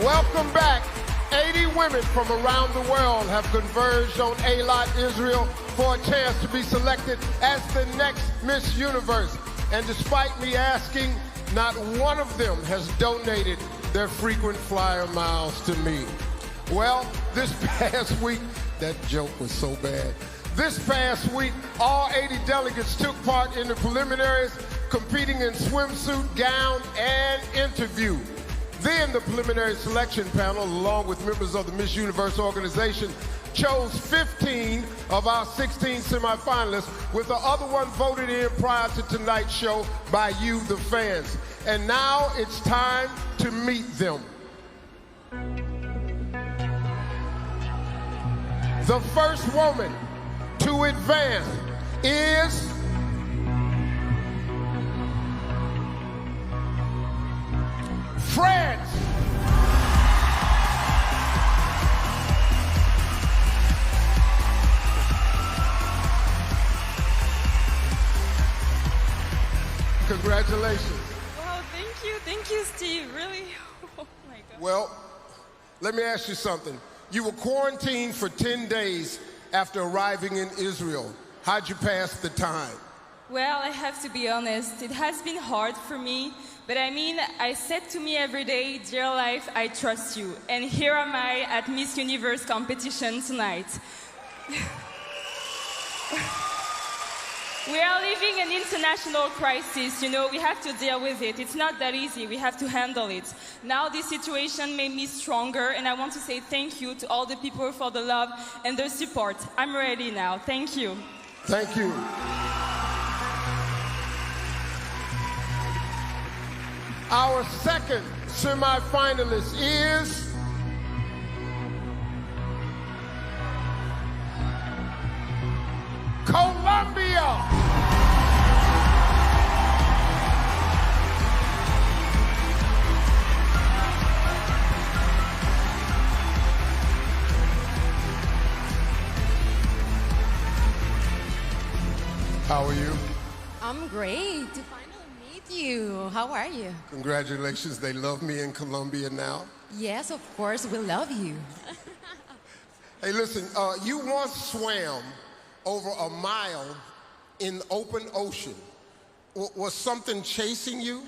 Welcome back. 80 women from around the world have converged on Eilat, Israel for a chance to be selected as the next Miss Universe. And despite me asking, not one of them has donated their frequent flyer miles to me. Well, this past week, that joke was so bad. This past week, all 80 delegates took part in the preliminaries, competing in swimsuit, gown, and interview. Then the preliminary selection panel, along with members of the Miss Universe organization, chose 15 of our 16 semifinalists, with the other one voted in prior to tonight's show by you, the fans. And now it's time to meet them. The first woman to advance is France. Congratulations. Wow, thank you, Steve, really. Oh my God. Well, let me ask you something. You were quarantined for 10 days after arriving in Israel. How'd you pass the time? Well, I have to be honest, it has been hard for me, but I mean, I said to me every day, dear life, I trust you. And here am I at Miss Universe competition tonight. We are living an international crisis, you know, we have to deal with it. It's not that easy, we have to handle it. Now this situation made me stronger, and I want to say thank you to all the people for the love and the support. I'm ready now, thank you. Thank you. Our second semifinalist is Colombia. How are you? I'm great to finally meet you. How are you? Congratulations, they love me in Colombia now. Yes, of course, we love you. Hey, listen, you once swam over a mile in open ocean. Was something chasing you?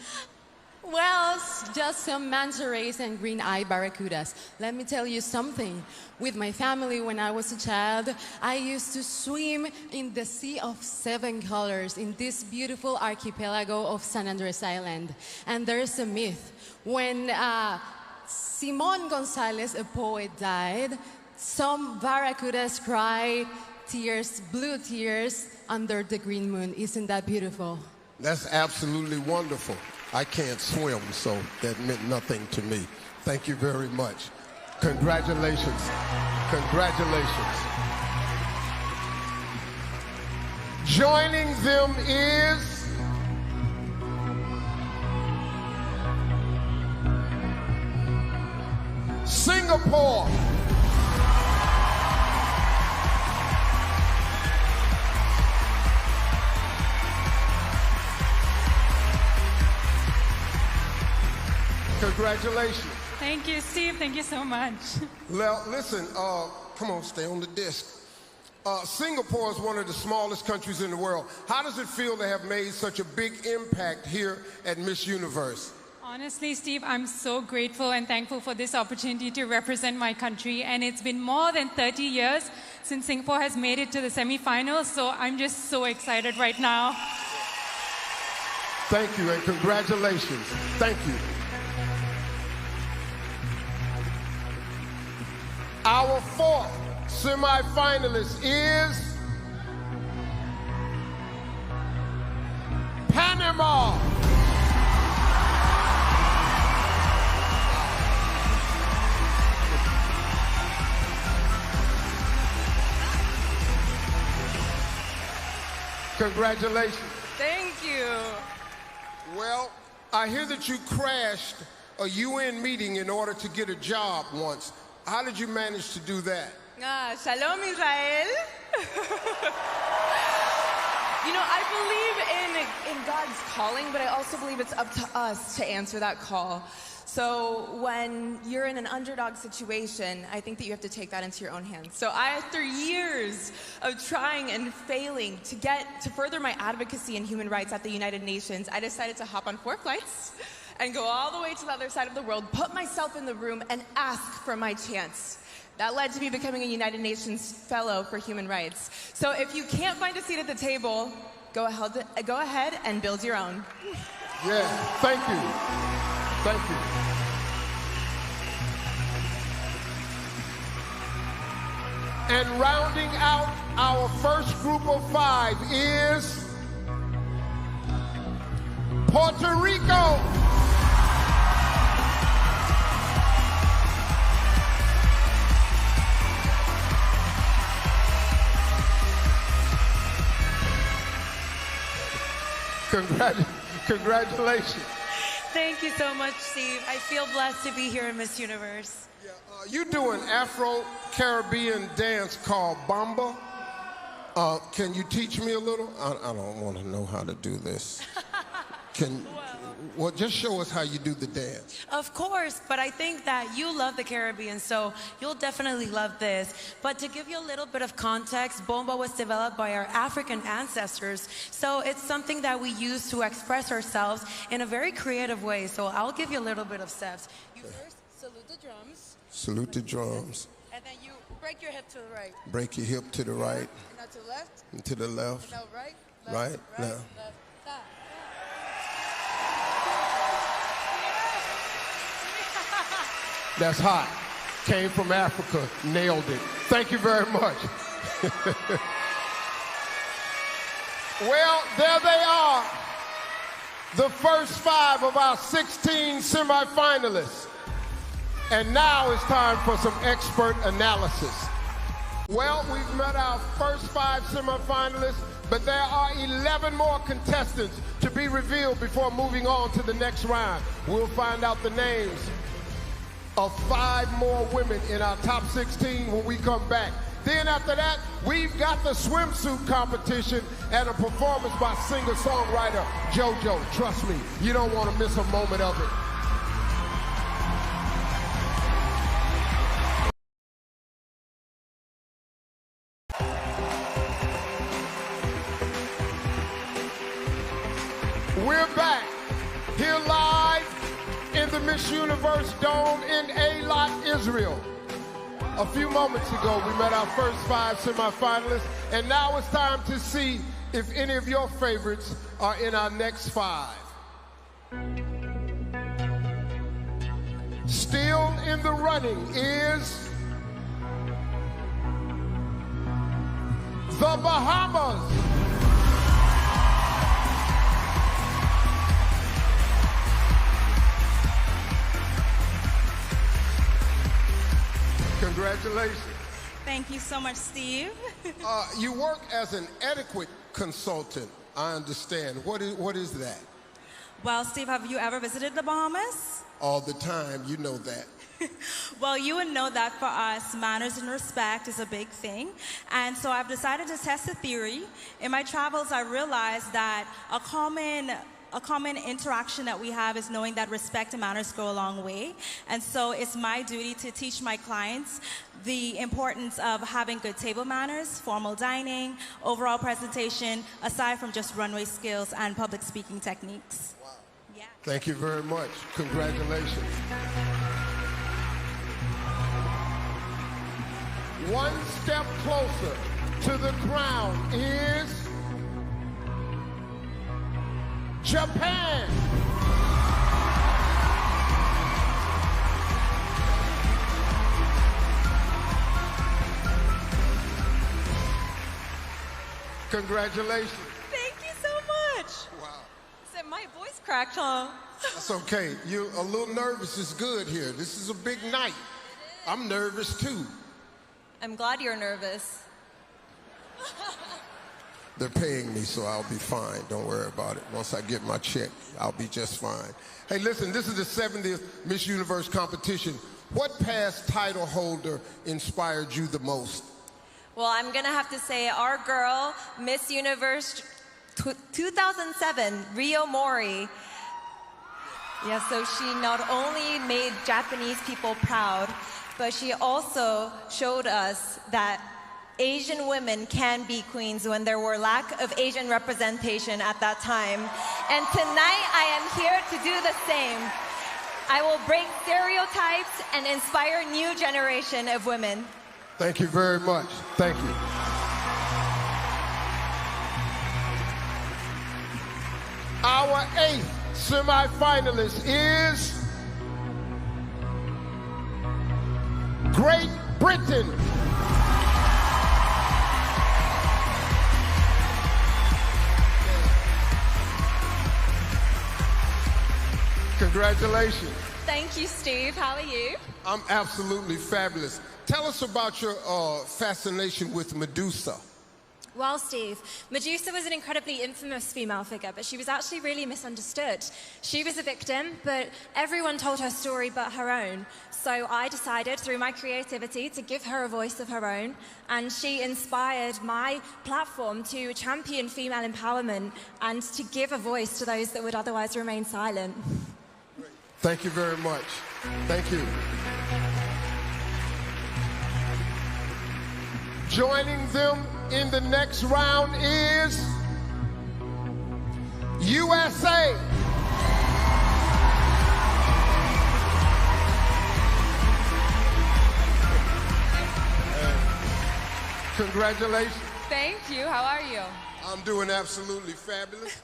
Well, just some manta rays and green-eyed barracudas. Let me tell you something. With my family, when I was a child, I used to swim in the Sea of Seven Colors in this beautiful archipelago of San Andres Island. And there's a myth. When Simon Gonzalez, a poet, died, some barracudas cried tears, blue tears, under the green moon. Isn't that beautiful? That's absolutely wonderful. I can't swim, so that meant nothing to me. Thank you very much. Congratulations. Congratulations. Joining them is Singapore. Congratulations. Thank you, Steve. Thank you so much. Well, listen, come on, stay on the disc. Singapore is one of the smallest countries in the world. How does it feel to have made such a big impact here at Miss Universe? Honestly, Steve, I'm so grateful and thankful for this opportunity to represent my country. And it's been more than 30 years since Singapore has made it to the semifinals, so I'm just so excited right now. Thank you and congratulations. Thank you. Our fourth semifinalist is Panama. Congratulations. Thank you. Well, I hear that you crashed a UN meeting in order to get a job once. How did you manage to do that? Shalom, Israel. You know, I believe in God's calling, but I also believe it's up to us to answer that call. So when you're in an underdog situation, I think that you have to take that into your own hands. So after years of trying and failing to further my advocacy in human rights at the United Nations, I decided to hop on 4 flights and go all the way to the other side of the world, put myself in the room, and ask for my chance. That led to me becoming a United Nations Fellow for Human Rights. So if you can't find a seat at the table, go ahead and build your own. Yeah, thank you. Thank you. And rounding out our first group of 5 is Puerto Rico. Congratulations. Thank you so much, Steve. I feel blessed to be here in Miss Universe. Yeah, you do an Afro-Caribbean dance called Bamba. Can you teach me a little? I don't want to know how to do this. Well, just show us how you do the dance. Of course, but I think that you love the Caribbean, so you'll definitely love this. But to give you a little bit of context, Bomba was developed by our African ancestors, so it's something that we use to express ourselves in a very creative way. So I'll give you a little bit of steps. You first salute the drums. Salute the drums. And then you break your hip to the right. Break your hip to the right. And now to the left. And to the left. And now right. Right. Now. Left. Stop. That's hot. Came from Africa, nailed it. Thank you very much. Well, there they are. The first 5 of our 16 semifinalists. And now it's time for some expert analysis. Well, we've met our first 5 semifinalists, but there are 11 more contestants to be revealed before moving on to the next round. We'll find out the names of 5 more women in our top 16 when we come back. Then after that, we've got the swimsuit competition and a performance by singer-songwriter JoJo. Trust me, you don't want to miss a moment of it. We're back here live in the Miss Universe Dome in Eilat, Israel. A few moments ago, we met our first 5 semifinalists, and now it's time to see if any of your favorites are in our next 5. Still in the running is the Bahamas. Congratulations. Thank you so much, Steve. You work as an etiquette consultant, I understand. What is that? Well, Steve, have you ever visited the Bahamas? All the time, you know that. Well, you would know that for us, manners and respect is a big thing. And so I've decided to test a theory. In my travels, I realized that a common interaction that we have is knowing that respect and manners go a long way. And so it's my duty to teach my clients the importance of having good table manners, formal dining, overall presentation, aside from just runway skills and public speaking techniques. Wow. Yeah. Thank you very much. Congratulations. One step closer to the crown is Japan. Congratulations. Thank you so much. Wow. Said my voice cracked, huh? That's okay. You're a little nervous is good here. This is a big night. I'm nervous too. I'm glad you're nervous. They're paying me, so I'll be fine. Don't worry about it. Once I get my check, I'll be just fine. Hey, listen, this is the 70th Miss Universe competition. What past title holder inspired you the most? Well, I'm gonna have to say our girl, Miss Universe 2007, Rio Mori. Yeah, so she not only made Japanese people proud, but she also showed us that Asian women can be queens when there were lack of Asian representation at that time. And tonight I am here to do the same. I will break stereotypes and inspire a new generation of women. Thank you very much. Thank you. Our 8th semifinalist is Great Britain. Congratulations. Thank you, Steve. How are you? I'm absolutely fabulous. Tell us about your fascination with Medusa. Well, Steve, Medusa was an incredibly infamous female figure, but she was actually really misunderstood. She was a victim, but everyone told her story but her own. So I decided, through my creativity, to give her a voice of her own, and she inspired my platform to champion female empowerment and to give a voice to those that would otherwise remain silent. Thank you very much. Thank you. Joining them in the next round is USA. Congratulations. Thank you. How are you? I'm doing absolutely fabulous.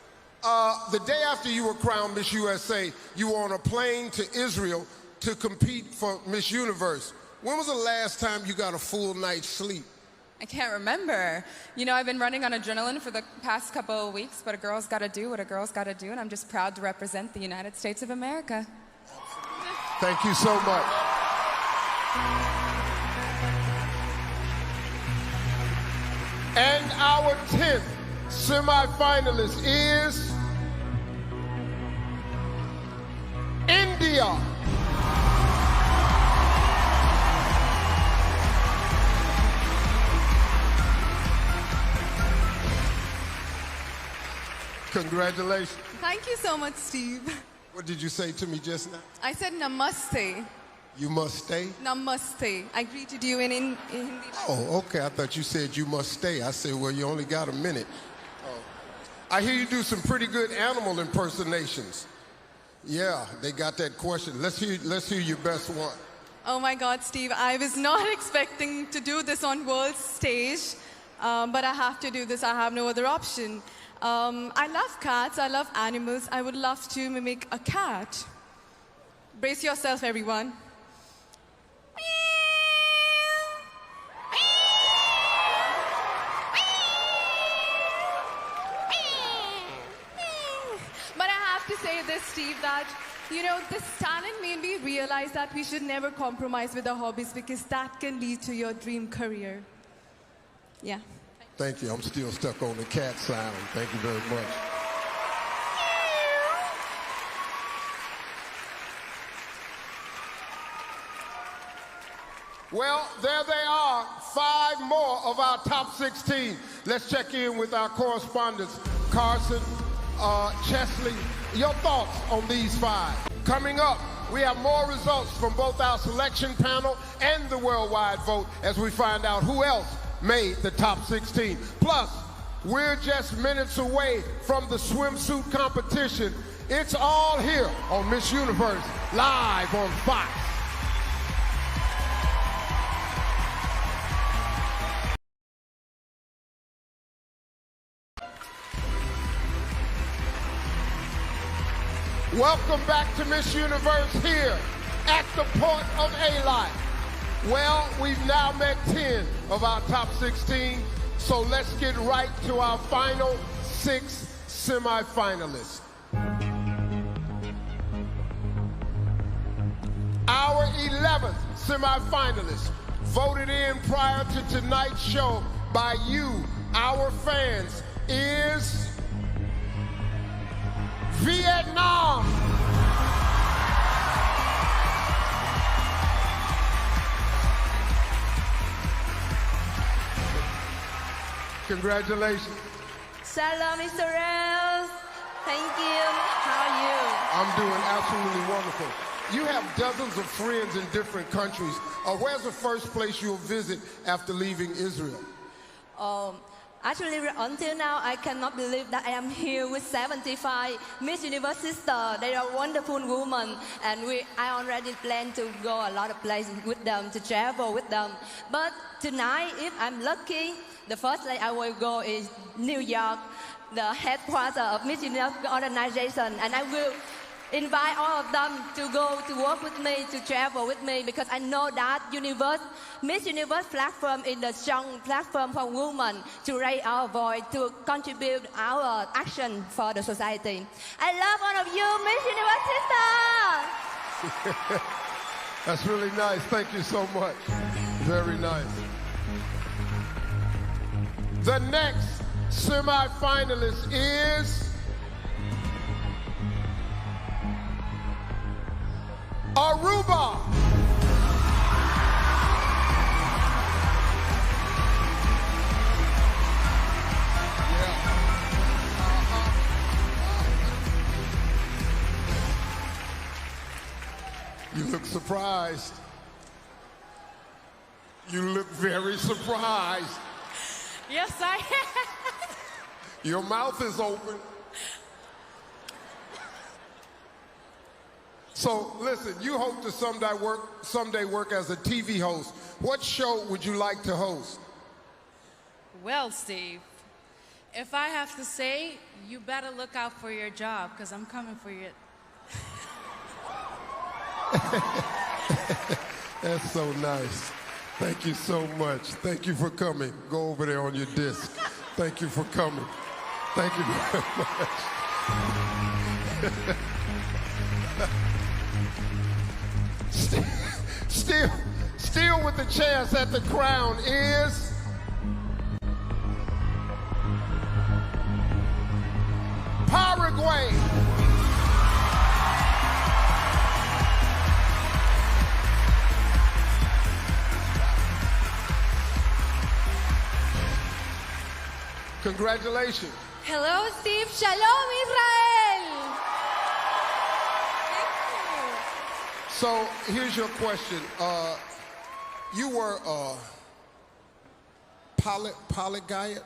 The day after you were crowned Miss USA, you were on a plane to Israel to compete for Miss Universe. When was the last time you got a full night's sleep? I can't remember. You know, I've been running on adrenaline for the past couple of weeks, but a girl's got to do what a girl's got to do, and I'm just proud to represent the United States of America. Thank you so much. And our 10th semifinalist is India. Congratulations. Thank you so much, Steve. What did you say to me just now? I said namaste. You must stay? Namaste. I greeted you in Hindi. Oh, okay. I thought you said you must stay. I said, well, you only got a minute. Oh. I hear you do some pretty good animal impersonations. Yeah, they got that question. Let's hear your best one. Oh my God, Steve, I was not expecting to do this on world stage, but I have to do this. I have no other option. I love cats. I love animals. I would love to mimic a cat. Brace yourself, everyone. But I have to say this, Steve, that, you know, this talent made me realize that we should never compromise with our hobbies because that can lead to your dream career. Yeah. Thank you. I'm still stuck on the cat sound. Thank you very much. Well, there they are, 5 more of our top 16. Let's check in with our correspondents, Carson, Chesley. Your thoughts on these 5? Coming up, we have more results from both our selection panel and the worldwide vote as we find out who else made the top 16. Plus, we're just minutes away from the swimsuit competition. It's all here on Miss Universe, live on Fox. Welcome back to Miss Universe here at the port of Eilat. Well, we've now met 10 of our top 16, so let's get right to our final 6 semifinalists. Our 11th semifinalist, voted in prior to tonight's show by you, our fans, is Vietnam. Congratulations. Shalom, Israel. Thank you. How are you? I'm doing absolutely wonderful. You have dozens of friends in different countries. Where's the first place you'll visit after leaving Israel? Actually, until now, I cannot believe that I am here with 75 Ms.Universe sisters. They are wonderful women, and I already plan to go a lot of places with them, to travel with them. But tonight, if I'm lucky, the first place I will go is New York, the headquarters of Ms.Universe organization, and I will invite all of them to go to work with me, to travel with me, because I know that Ms.Universe platform is a strong platform for women to raise our voice, to contribute our action for the society. I love all of you, Ms.Universe sisters! That's really nice. Thank you so much. Very nice. The next semi-finalist is Aruba. You look surprised. You look very surprised. Yes, I am. Your mouth is open. So listen, you hope to someday work as a TV host. What show would you like to host? Well, Steve, if I have to say, you better look out for your job, because I'm coming for you. That's so nice. Thank you so much. Thank you for coming. Go over there on your disc. Thank you for coming. Thank you very much. Still with the chance at the crown is Paraguay. Congratulations. Hello, Steve. Shalom, Israel. So here's your question. You were polyglot?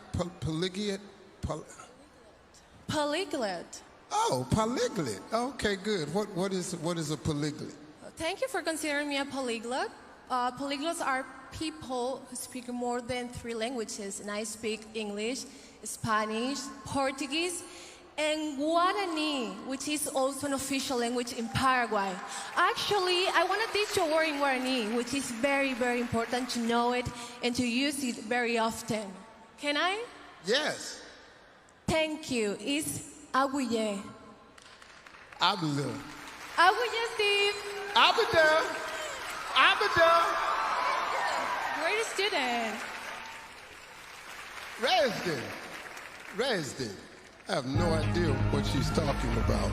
Polyglot. Oh, polyglot. Okay, good. What is a polyglot? Thank you for considering me a polyglot. Polyglots are people who speak more than 3 languages, and I speak English, Spanish, Portuguese, and Guarani, which is also an official language in Paraguay. Actually, I want to teach you a word in Guarani, which is very, very important to know it and to use it very often. Can I? Yes. Thank you. It's aguye. Abda. Aguye, Steve. Abda. Abda. Great student. Resden. I have no idea what she's talking about.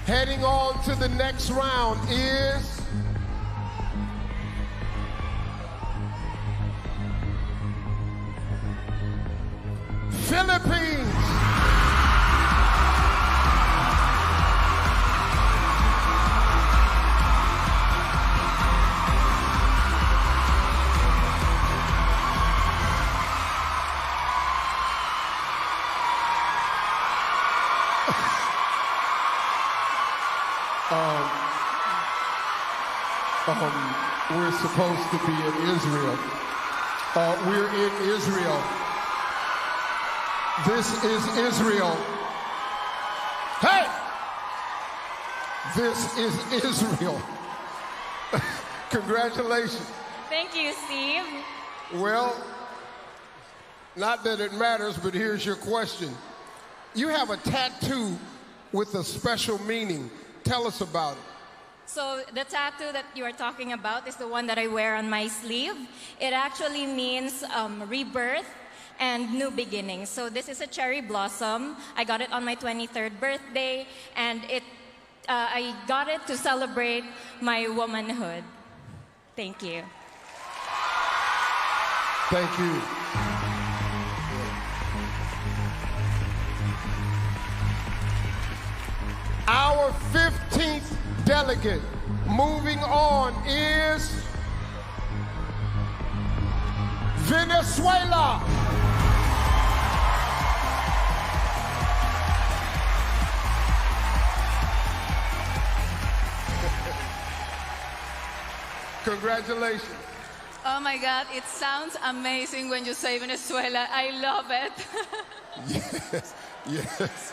Heading on to the next round is Philippines. We're supposed to be in Israel. We're in Israel. This is Israel. Hey! This is Israel. Congratulations. Thank you, Steve. Well, not that it matters, but here's your question. You have a tattoo with a special meaning. Tell us about it. So the tattoo that you are talking about is the one that I wear on my sleeve. It actually means rebirth and new beginnings. So this is a cherry blossom. I got it on my 23rd birthday, and I got it to celebrate my womanhood. Thank you. Thank you. our 15th delegate moving on is Venezuela. Congratulations. Oh my God, it sounds amazing when you say Venezuela. I love it. Yes, yes.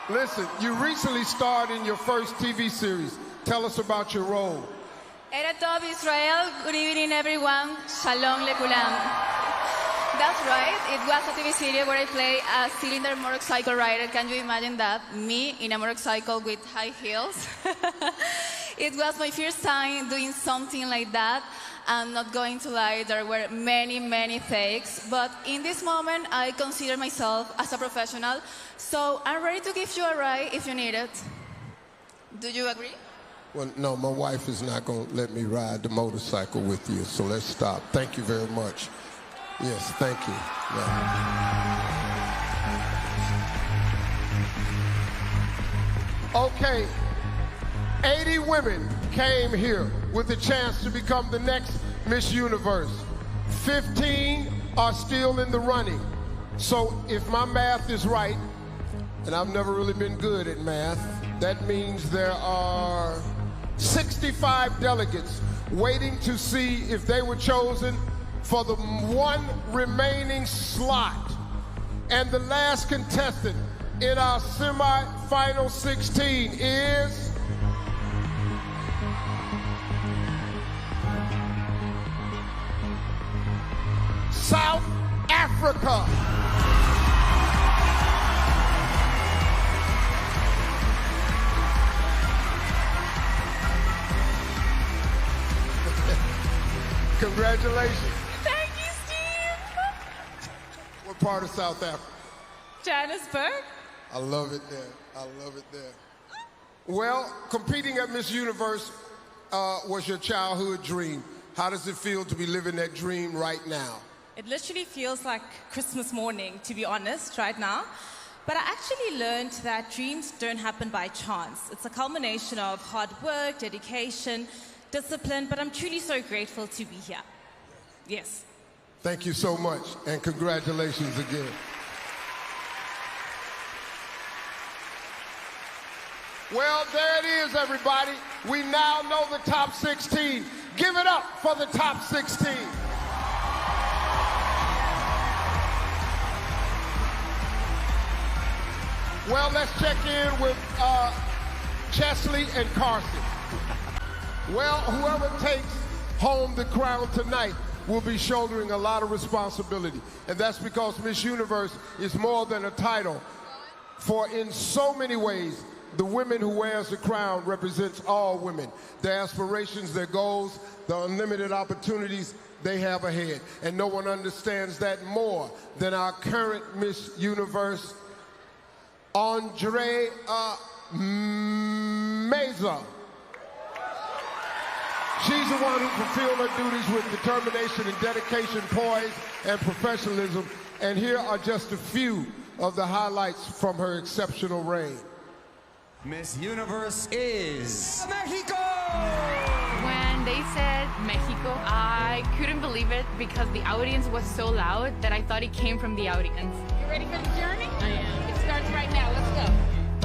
Listen, you recently starred in your first TV series. Tell us about your role. Eretz Tov Israel, good evening everyone. Shalom lekulam. That's right, it was a TV series where I play a cylinder motorcycle rider. Can you imagine that? Me in a motorcycle with high heels. It was my first time doing something like that. I'm not going to lie, there were many, many takes, but in this moment, I consider myself as a professional, so I'm ready to give you a ride if you need it. Do you agree? Well, no, my wife is not going to let me ride the motorcycle with you, so let's stop. Thank you very much. Yes, thank you. Yeah. Okay, 80 women came here with a chance to become the next Miss Universe. 15 are still in the running. So if my math is right, and I've never really been good at math, that means there are 65 delegates waiting to see if they were chosen for the one remaining slot. And the last contestant in our semi-final 16 is South Africa. Congratulations. Thank you, Steve. What part of South Africa? Johannesburg. I love it there. I love it there. Well, competing at Miss Universe was your childhood dream. How does it feel to be living that dream right now? It literally feels like Christmas morning, to be honest, right now. But I actually learned that dreams don't happen by chance. It's a culmination of hard work, dedication, discipline, but I'm truly so grateful to be here. Yes. Thank you so much, and congratulations again. Well, there it is, everybody. We now know the top 16. Give it up for the top 16. Well, let's check in with Chesley and Carson. Well, whoever takes home the crown tonight will be shouldering a lot of responsibility. And that's because Miss Universe is more than a title. For in so many ways, the women who wears the crown represents all women. Their aspirations, their goals, the unlimited opportunities they have ahead. And no one understands that more than our current Miss Universe, Andrea Meza. She's the one who fulfilled her duties with determination and dedication, poise, and professionalism. And here are just a few of the highlights from her exceptional reign. Miss Universe is Mexico! When they said Mexico, I couldn't believe it because the audience was so loud that I thought it came from the audience. You ready for the journey? I am. It starts right now. Let's go.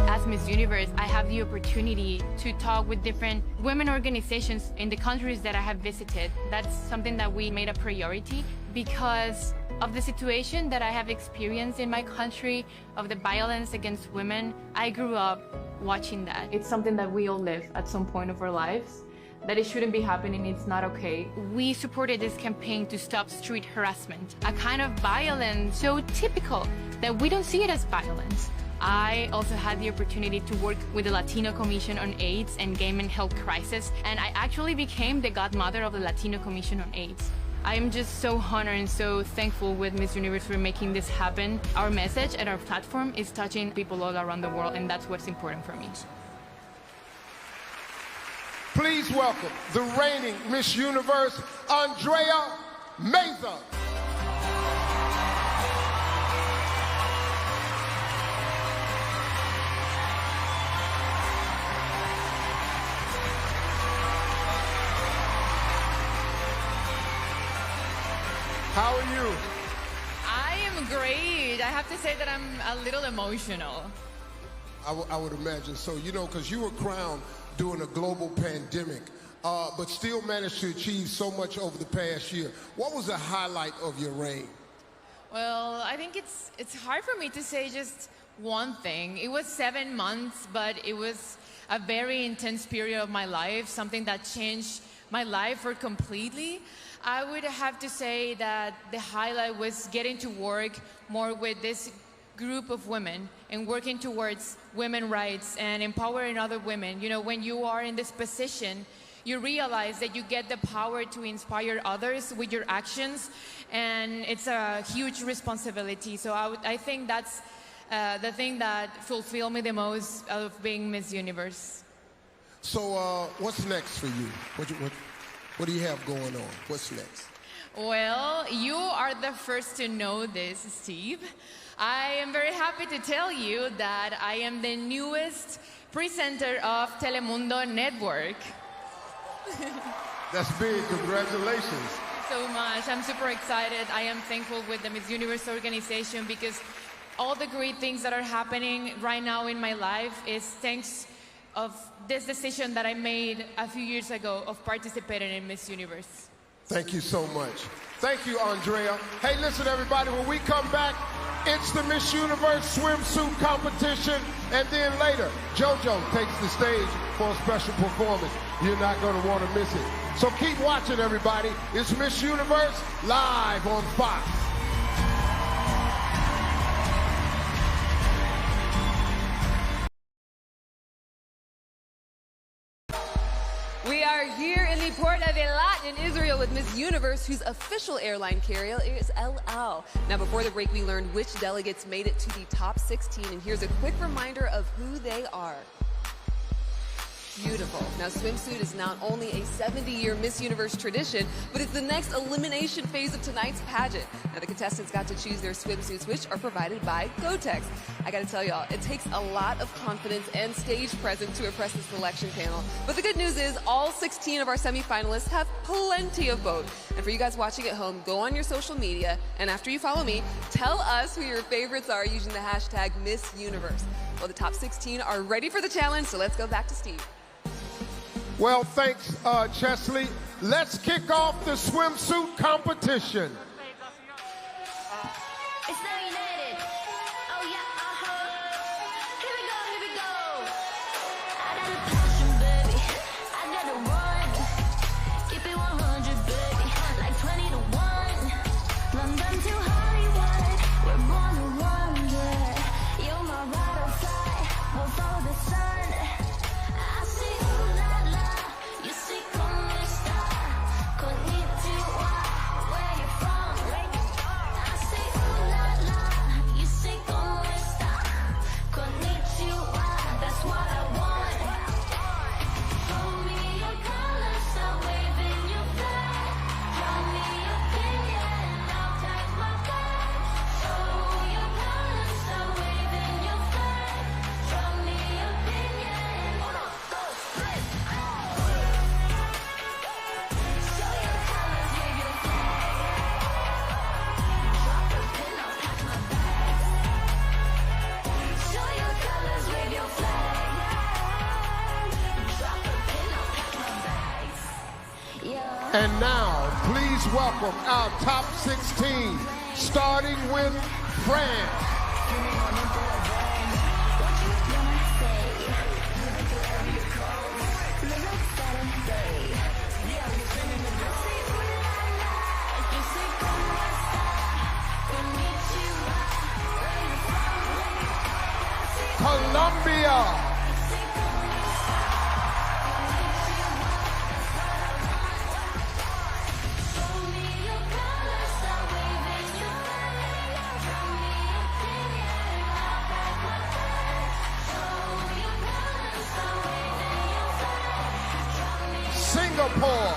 As Miss Universe, I have the opportunity to talk with different women organizations in the countries that I have visited. That's something that we made a priority because of the situation that I have experienced in my country, of the violence against women. I grew up watching that. It's something that we all live at some point of our lives, that it shouldn't be happening, it's not okay. We supported this campaign to stop street harassment, a kind of violence so typical that we don't see it as violence. I also had the opportunity to work with the Latino Commission on AIDS and Gay Men Health Crisis, and I actually became the godmother of the Latino Commission on AIDS. I am just so honored and so thankful with Miss Universe for making this happen. Our message and our platform is touching people all around the world, and that's what's important for me. Please welcome the reigning Miss Universe, Andrea Meza. How are you? I am great. I have to say that I'm a little emotional. I would imagine so. You know, because you were crowned during a global pandemic, but still managed to achieve so much over the past year. What was the highlight of your reign? Well, I think it's hard for me to say just one thing. It was 7 months, but it was a very intense period of my life, something that changed my life for completely. I would have to say that the highlight was getting to work more with this group of women and working towards women's rights and empowering other women. You know, when you are in this position, you realize that you get the power to inspire others with your actions, and it's a huge responsibility. So I think that's the thing that fulfilled me the most of being Miss Universe. So what's next for you? What do you have going on? What's next? Well, you are the first to know this, Steve. I am very happy to tell you that I am the newest presenter of Telemundo Network. That's big. Congratulations. Thank you so much. I'm super excited. I am thankful with the Miss Universe organization because all the great things that are happening right now in my life is thanks of this decision that I made a few years ago of participating in Miss Universe. Thank you so much. Thank you, Andrea. Hey, listen, everybody, when we come back, it's the Miss Universe swimsuit competition, and then later, JoJo takes the stage for a special performance. You're not going to want to miss it. So keep watching, everybody. It's Miss Universe live on Fox. We are here in the port of Eilat in Israel with Ms. Universe, whose official airline carrier is El Al. Now, before the break, we learned which delegates made it to the top 16, and here's a quick reminder of who they are. Beautiful. Now, swimsuit is not only a 70-year Miss Universe tradition, but it's the next elimination phase of tonight's pageant. Now, the contestants got to choose their swimsuits, which are provided by Gotex. I gotta tell y'all, it takes a lot of confidence and stage presence to impress the selection panel. But the good news is all 16 of our semifinalists have plenty of both. And for you guys watching at home, go on your social media, and after you follow me, tell us who your favorites are using the hashtag Miss Universe. Well, the top 16 are ready for the challenge, so let's go back to Steve. Well, thanks, Chesley. Let's kick off the swimsuit competition. It's now United. Oh yeah, Here we go. I got a passion, baby. I got a run. Keep it 100, baby. Like 20 to 1. London to Hollywood. We're born to wonder. You're my ride or fly. We'll follow the sun. I see ooh la la. You see como está. Konnichiwa. Where you from? I say ooh la la. You say como está. Konnichiwa. That's what I want. Show me your colors, start waving your flag. Draw me your opinion, I'll pack my bag. Show your colors, start waving your flag. Draw me your opinion. 1, 2, 3. Show your colors, wave your flag. Drop the pin, I'll pack my bags. Show your colors, wave your flag. Drop the pin, I'll pack my bags. Yeah. And now, please welcome our top 16, starting with France. Colombia. Singapore.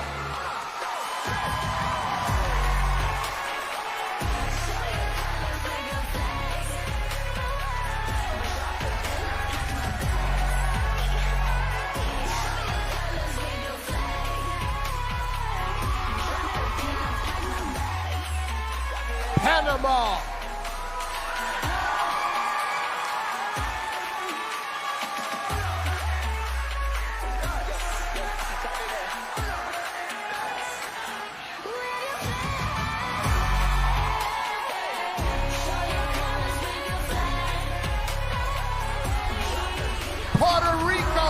Panama. Puerto Rico.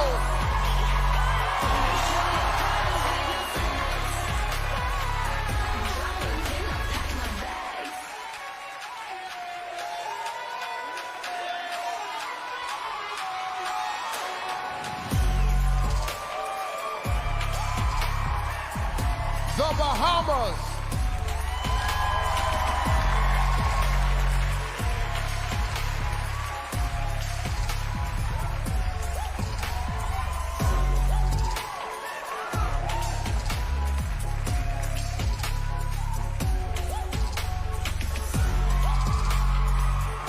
The Bahamas.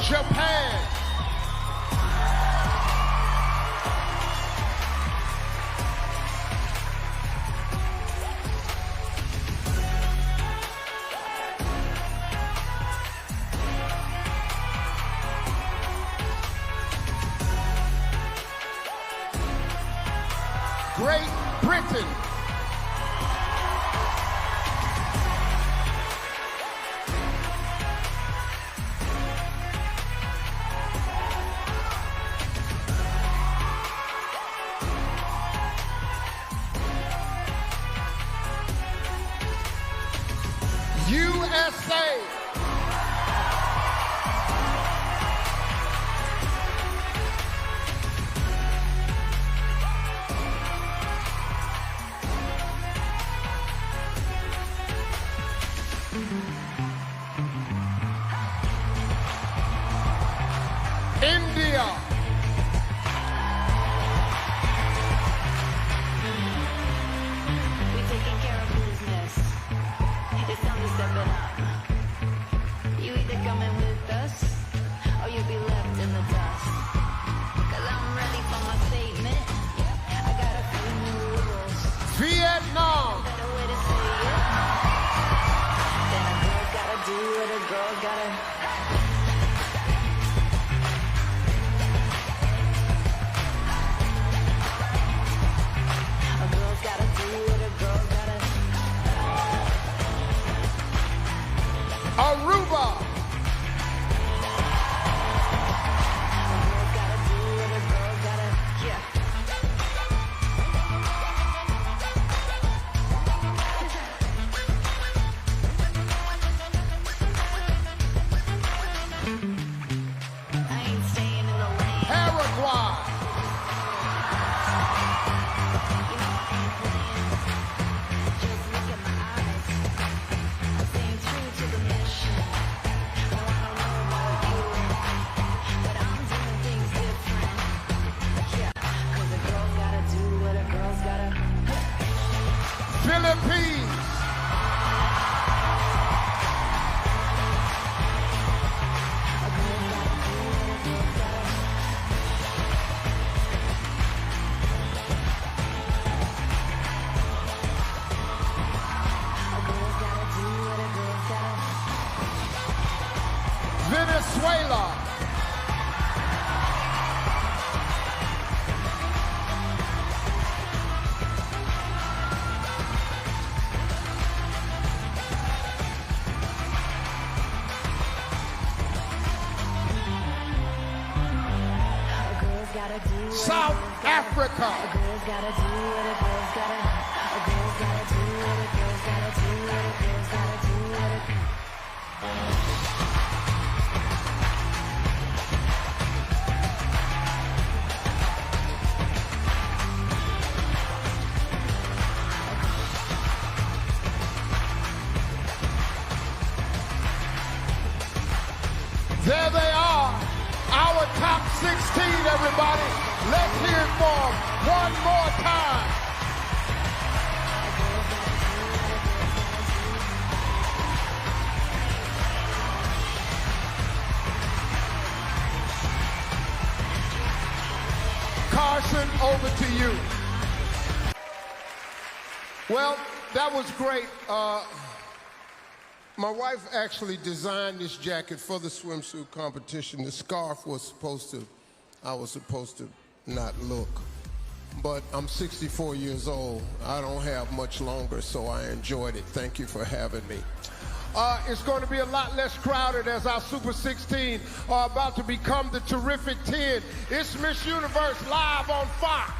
Japan. Great Britain. USA. India. We taking care of business. It's time to step it up. You either coming with us, or you'll be left in the dust. Cause I'm ready for my statement. I got a few new rules. Vietnam. Better way to say it. Then a girl gotta do what a girl gotta. A girl's gotta do what a girl gotta. Aruba. A girl's gotta do what a girl gotta. Yeah. I ain't staying in the lane. Paraguay. You know I ain't playing. Just look at my eyes. I'm staying true to the mission. No, I don't know about you, but I'm doing things different. Yeah, 'cause a girl's gotta do what a girl's gotta. Philippines. A girl's gotta do what a girl's gotta. A girl's gotta do what a girl's gotta. Venezuela. A girl's gotta do what South Africa. A girl's gotta do what a girl's gotta. A girl's gotta do what a girl's gotta do what a girl's gotta do what a. There they are, our top 16, everybody. Let's hear it for them one more time. Carson, over to you. Well, that was great. My wife actually designed this jacket for the swimsuit competition. The scarf was I was supposed to not look. But I'm 64 years old. I don't have much longer, so I enjoyed it. Thank you for having me. It's going to be a lot less crowded as our Super 16 are about to become the terrific 10. It's Miss Universe live on Fox.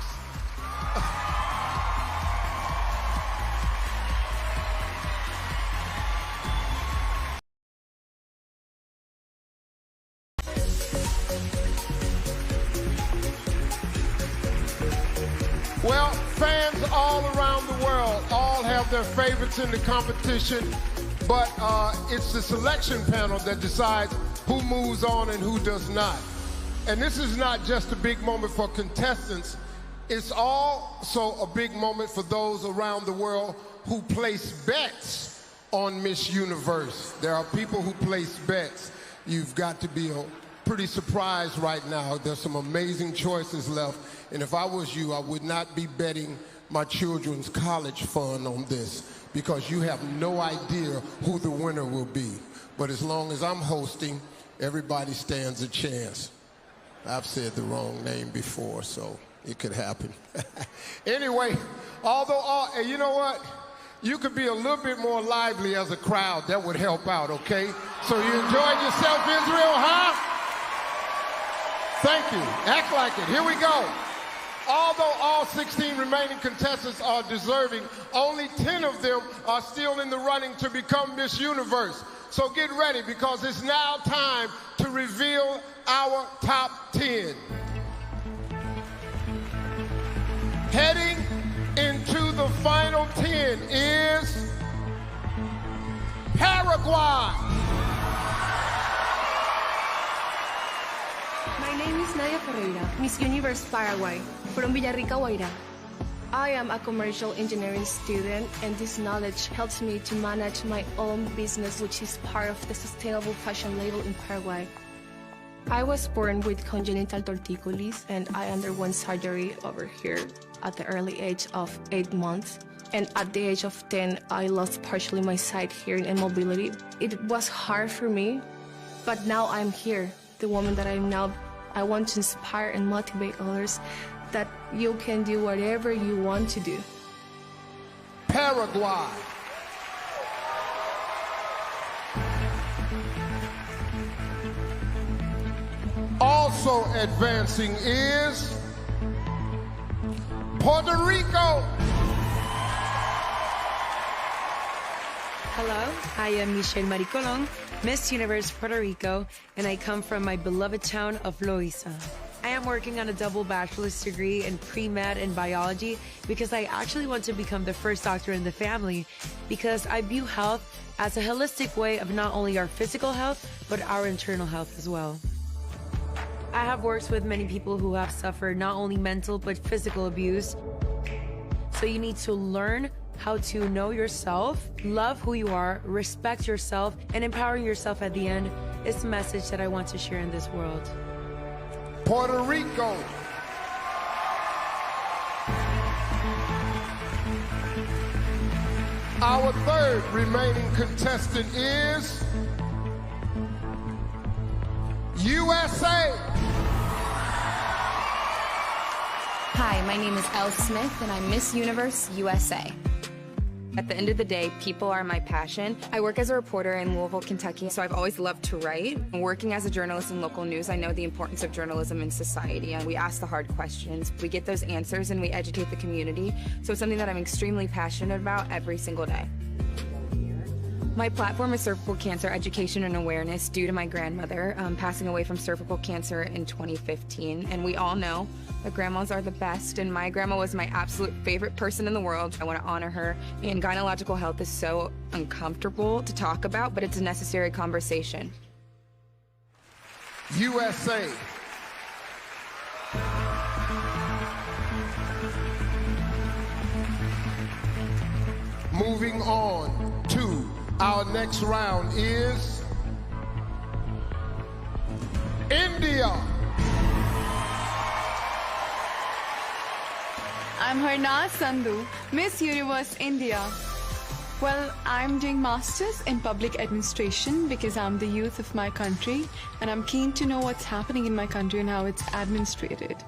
Well, fans all around the world all have their favorites in the competition, but it's the selection panel that decides who moves on and who does not. And this is not just a big moment for contestants, it's also a big moment for those around the world who place bets on Miss Universe. There are people who place bets. You've got to be pretty surprised right now. There's some amazing choices left. And if I was you, I would not be betting my children's college fund on this because you have no idea who the winner will be. But as long as I'm hosting, everybody stands a chance. I've said the wrong name before, so it could happen. Anyway, you know what? You could be a little bit more lively as a crowd. That would help out, okay? So you enjoyed yourself, Israel, huh? Thank you. Act like it. Here we go. Although all 16 remaining contestants are deserving, only 10 of them are still in the running to become Miss Universe. So get ready because it's now time to reveal our top 10. Heading into the final 10 is Paraguay. My name is Nadia Ferreira, Miss Universe Paraguay, from Villarrica, Guaira. I am a commercial engineering student, and this knowledge helps me to manage my own business, which is part of the sustainable fashion label in Paraguay. I was born with congenital torticollis, and I underwent surgery over here at the early age of 8 months. And at the age of 10, I lost partially my sight, hearing, and mobility. It was hard for me, but now I'm here, the woman that I am now. I want to inspire and motivate others that you can do whatever you want to do. Paraguay. Also advancing is Puerto Rico. Hello, I am Michelle Maricolon, Miss Universe Puerto Rico, and I come from my beloved town of Loíza. I am working on a double bachelor's degree in pre-med and biology because I actually want to become the first doctor in the family because I view health as a holistic way of not only our physical health, but our internal health as well. I have worked with many people who have suffered not only mental, but physical abuse. So you need to learn how to know yourself, love who you are, respect yourself, and empowering yourself at the end is the message that I want to share in this world. Puerto Rico. Our third remaining contestant is USA. Hi, my name is Elle Smith, and I'm Miss Universe USA. At the end of the day, people are my passion. I work as a reporter in Louisville, Kentucky, so I've always loved to write. Working as a journalist in local news, I know the importance of journalism in society, and we ask the hard questions. We get those answers, and we educate the community. So it's something that I'm extremely passionate about every single day. My platform is cervical cancer education and awareness due to my grandmother passing away from cervical cancer in 2015. And we all know that grandmas are the best, and my grandma was my absolute favorite person in the world. I want to honor her. And gynecological health is so uncomfortable to talk about, but it's a necessary conversation. USA. Moving on to our next round is India. I'm Harna Sandhu, Miss Universe India. Well, I'm doing masters in public administration because I'm the youth of my country and I'm keen to know what's happening in my country and how it's administrated.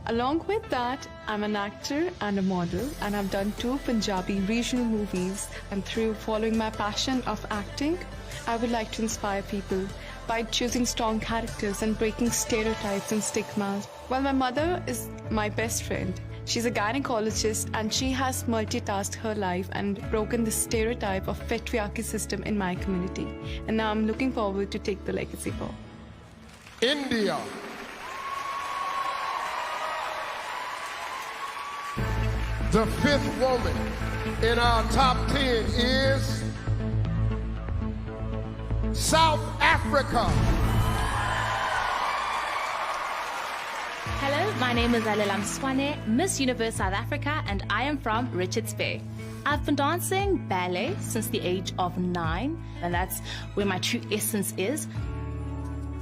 Along with that, I'm an actor and a model, and I've done 2 Punjabi regional movies. And through following my passion of acting, I would like to inspire people by choosing strong characters and breaking stereotypes and stigmas. Well, my mother is my best friend. She's a gynecologist and she has multitasked her life and broken the stereotype of patriarchy system in my community. And now I'm looking forward to take the legacy forward. India. The 5th woman in our top 10 is South Africa. Hello, my name is Alelam Swane, Miss Universe South Africa, and I am from Richards Bay. I've been dancing ballet since the age of 9, and that's where my true essence is.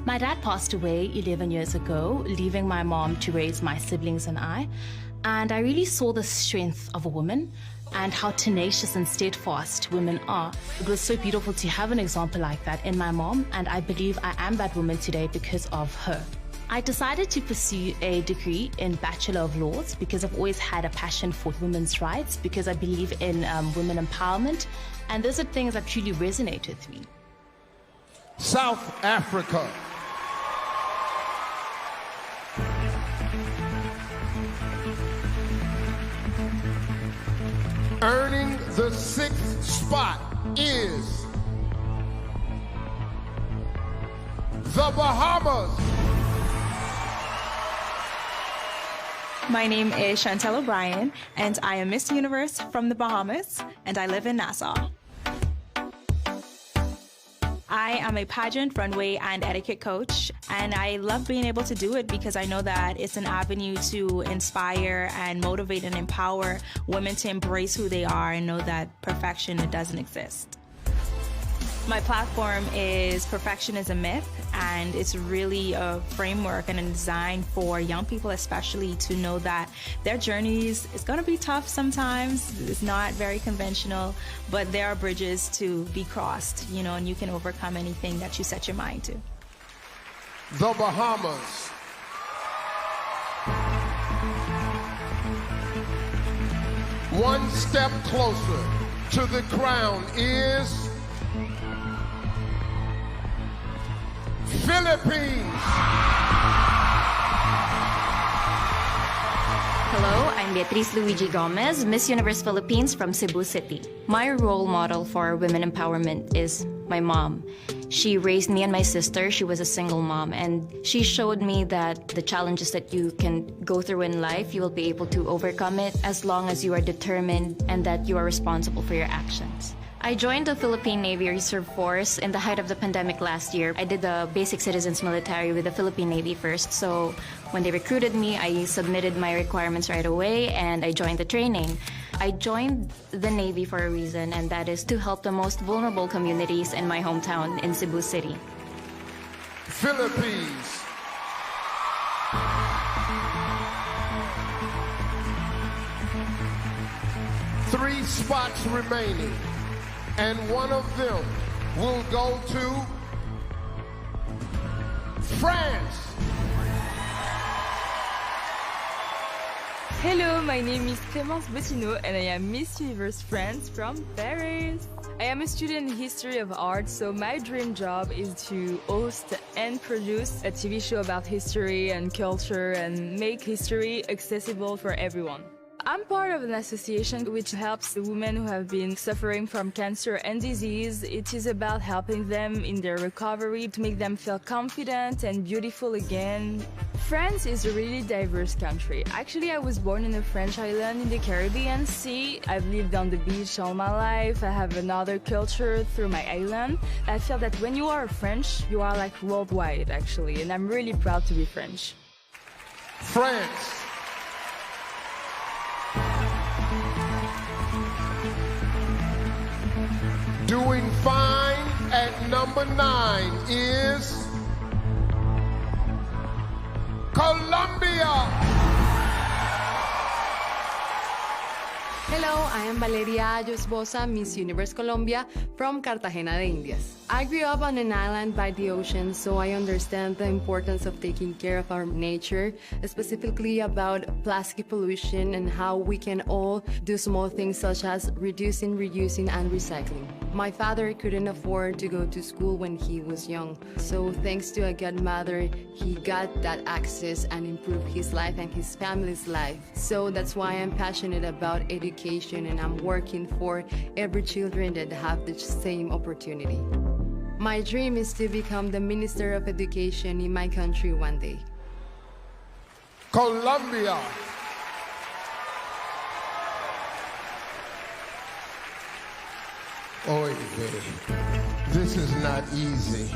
My dad passed away 11 years ago, leaving my mom to raise my siblings and I. And I really saw the strength of a woman and how tenacious and steadfast women are. It was so beautiful to have an example like that in my mom, and I believe I am that woman today because of her. I decided to pursue a degree in Bachelor of Laws because I've always had a passion for women's rights, because I believe in women empowerment, and those are things that truly resonate with me. South Africa. Earning the 6th spot is the Bahamas. My name is Chantel O'Brien, and I am Miss Universe from the Bahamas, and I live in Nassau. I am a pageant, runway, and etiquette coach, and I love being able to do it because I know that it's an avenue to inspire and motivate and empower women to embrace who they are and know that perfection, it doesn't exist. My platform is Perfection is a Myth, and it's really a framework and a design for young people especially to know that their journeys is going to be tough sometimes. It's not very conventional, but there are bridges to be crossed, you know, and you can overcome anything that you set your mind to. The Bahamas. One step closer to the crown is Philippines. Hello, I'm Beatriz Luigi Gomez, Miss Universe Philippines from Cebu City. My role model for women empowerment is my mom. She raised me and my sister. She was a single mom, and she showed me that the challenges that you can go through in life, you will be able to overcome it as long as you are determined and that you are responsible for your actions. I joined the Philippine Navy Reserve Force in the height of the pandemic last year. I did the basic citizens military with the Philippine Navy first, so when they recruited me, I submitted my requirements right away and I joined the training. I joined the Navy for a reason, and that is to help the most vulnerable communities in my hometown in Cebu City. Philippines. Three spots remaining, and one of them will go to France. Hello, my name is Clémence Bottineau and I am Miss Universe France from Paris. I am a student in history of art, so my dream job is to host and produce a TV show about history and culture and make history accessible for everyone. I'm part of an association which helps the women who have been suffering from cancer and disease. It is about helping them in their recovery to make them feel confident and beautiful again. France is a really diverse country. Actually, I was born in a French island in the Caribbean Sea. I've lived on the beach all my life. I have another culture through my island. I feel that when you are French, you are like worldwide, actually, and I'm really proud to be French. France. Doing fine at number 9 is Colombia. Hello, I am Valeria Ayosbosa, Miss Universe Colombia from Cartagena de Indias. I grew up on an island by the ocean, so I understand the importance of taking care of our nature, specifically about plastic pollution and how we can all do small things such as reducing, reusing, and recycling. My father couldn't afford to go to school when he was young, so thanks to a good mother, he got that access and improved his life and his family's life. So that's why I'm passionate about education, and I'm working for every children that have the same opportunity. My dream is to become the Minister of Education in my country one day. Colombia. Oy vey. This is not easy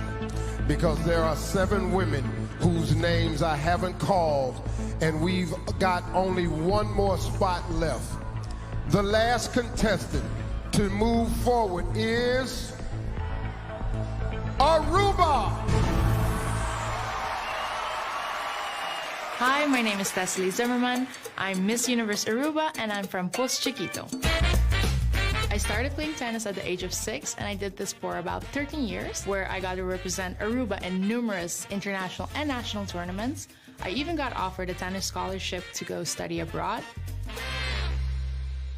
because there are 7 women whose names I haven't called, and we've got only one more spot left. The last contestant to move forward is Aruba. Hi, my name is Teslie Zimmerman. I'm Miss Universe Aruba, and I'm from Post Chiquito. I started playing tennis at the age of 6, and I did this for about 13 years, where I got to represent Aruba in numerous international and national tournaments. I even got offered a tennis scholarship to go study abroad.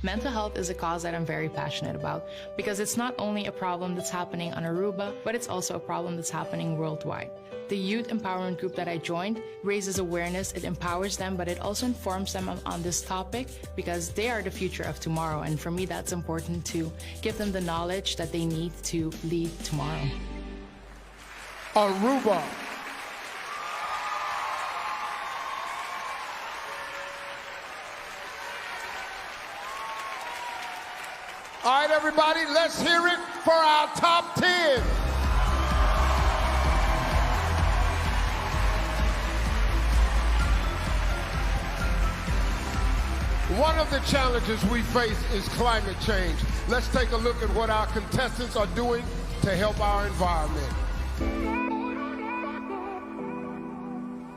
Mental health is a cause that I'm very passionate about because it's not only a problem that's happening on Aruba, but it's also a problem that's happening worldwide. The youth empowerment group that I joined raises awareness, it empowers them, but it also informs them on this topic because they are the future of tomorrow. And for me, that's important to give them the knowledge that they need to lead tomorrow. Aruba. All right, everybody, let's hear it for our top 10. One of the challenges we face is climate change. Let's take a look at what our contestants are doing to help our environment.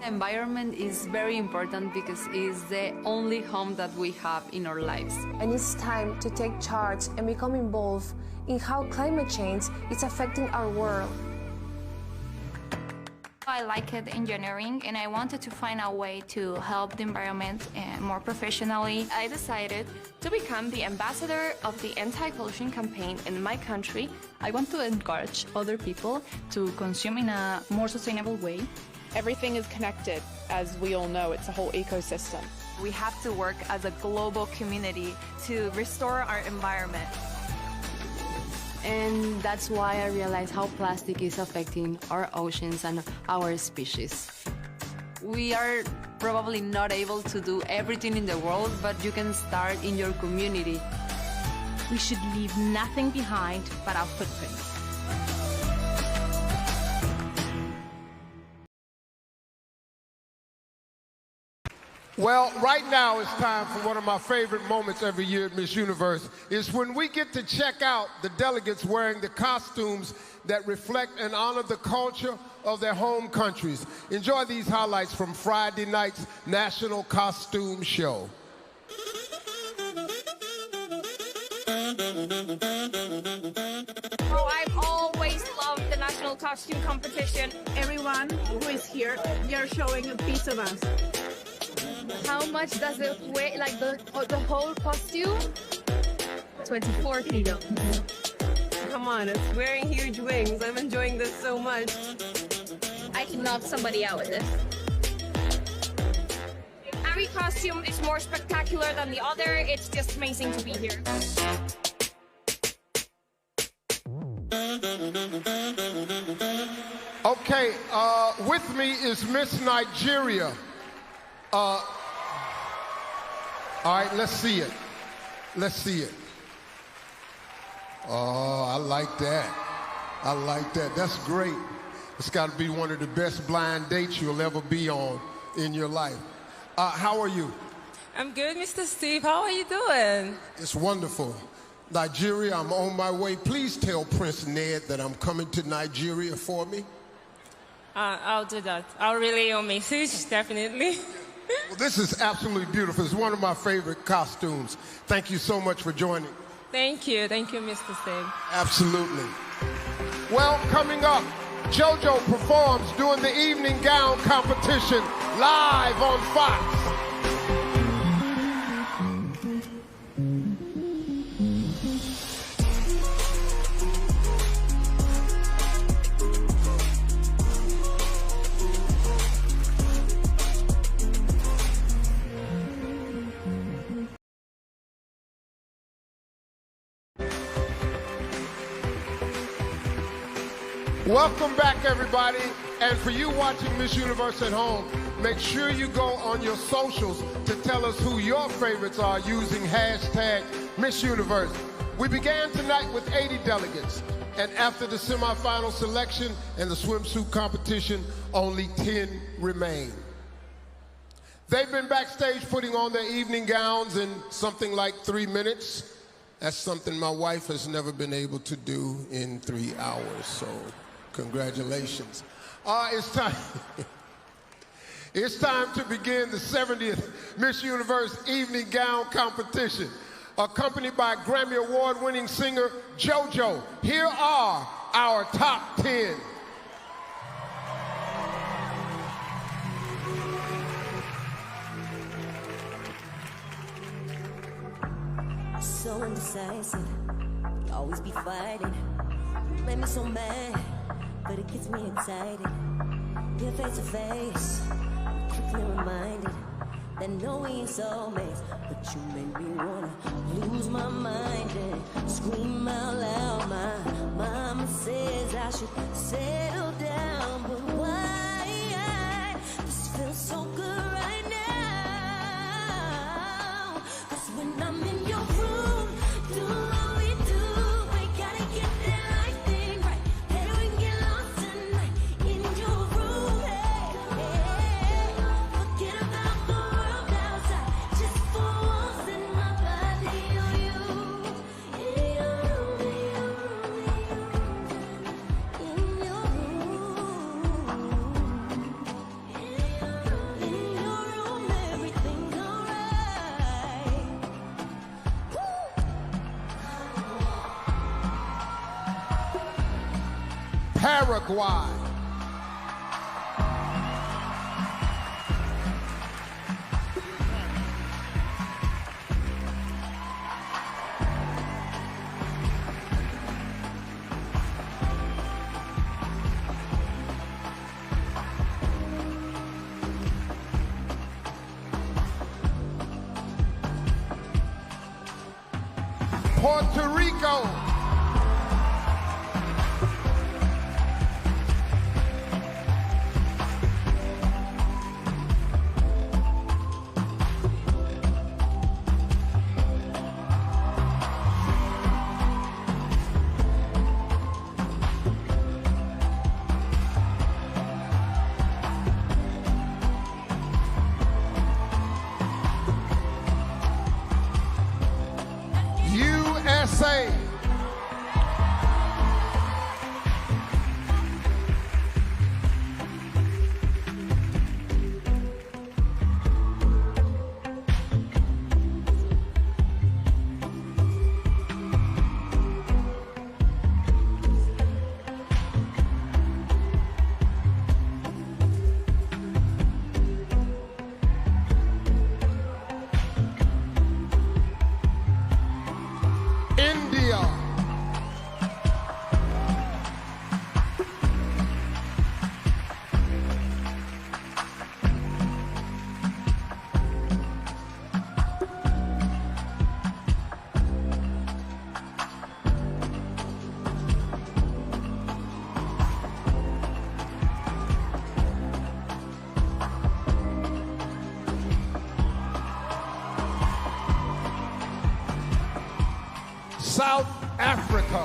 Environment is very important because it's the only home that we have in our lives. And it's time to take charge and become involved in how climate change is affecting our world. I liked engineering and I wanted to find a way to help the environment more professionally. I decided to become the ambassador of the anti-pollution campaign in my country. I want to encourage other people to consume in a more sustainable way. Everything is connected. As we all know, it's a whole ecosystem. We have to work as a global community to restore our environment. And that's why I realized how plastic is affecting our oceans and our species. We are probably not able to do everything in the world, but you can start in your community. We should leave nothing behind but our footprint. Well, right now it's time for one of my favorite moments every year at Miss Universe. Is when we get to check out the delegates wearing the costumes that reflect and honor the culture of their home countries. Enjoy these highlights from Friday night's National Costume Show. Oh, I've always loved the National Costume Competition. Everyone who is here, you're showing a piece of us. How much does it weigh, like the whole costume? 24 kilos. Come on, it's wearing huge wings. I'm enjoying this so much. I can knock somebody out with this. Every costume is more spectacular than the other. It's just amazing to be here. Okay, with me is Miss Nigeria. All right, let's see it. Let's see it. Oh, I like that. I like that. That's great. It's got to be one of the best blind dates you'll ever be on in your life. How are you? I'm good, Mr. Steve. How are you doing? It's wonderful. Nigeria, I'm on my way. Please tell Prince Ned that I'm coming to Nigeria for me. I'll do that. I'll relay your message, definitely. Well, this is absolutely beautiful. It's one of my favorite costumes. Thank you so much for joining. Thank you, Mr. Steve. Absolutely. Well, coming up, JoJo performs during the evening gown competition live on Fox. Welcome back, everybody. And for you watching Miss Universe at home, make sure you go on your socials to tell us who your favorites are using hashtag Miss Universe. We began tonight with 80 delegates. And after the semifinal selection and the swimsuit competition, only 10 remain. They've been backstage putting on their evening gowns in something like 3 minutes. That's something my wife has never been able to do in 3 hours, so congratulations. It's time. It's time to begin the 70th Miss Universe Evening Gown Competition. Accompanied by Grammy Award-winning singer JoJo, here are our top 10. So indecisive, always be fighting. Made me so mad, but it gets me excited. You're face to face, quickly reminded that no, we ain't soulmates. But you make me wanna lose my mind and scream out loud. My mama says I should settle down, but why? This feels so good right now. 'Cause when I'm in your room, do what we do. We gotta get that life thing right. Better we get lost tonight in your room. Hey, hey. Forget about the world outside. Just for once in my body on you. In your room, in your room, in your room. In your room, everything's alright. Paraguay. Puerto Rico. USA. India. South Africa.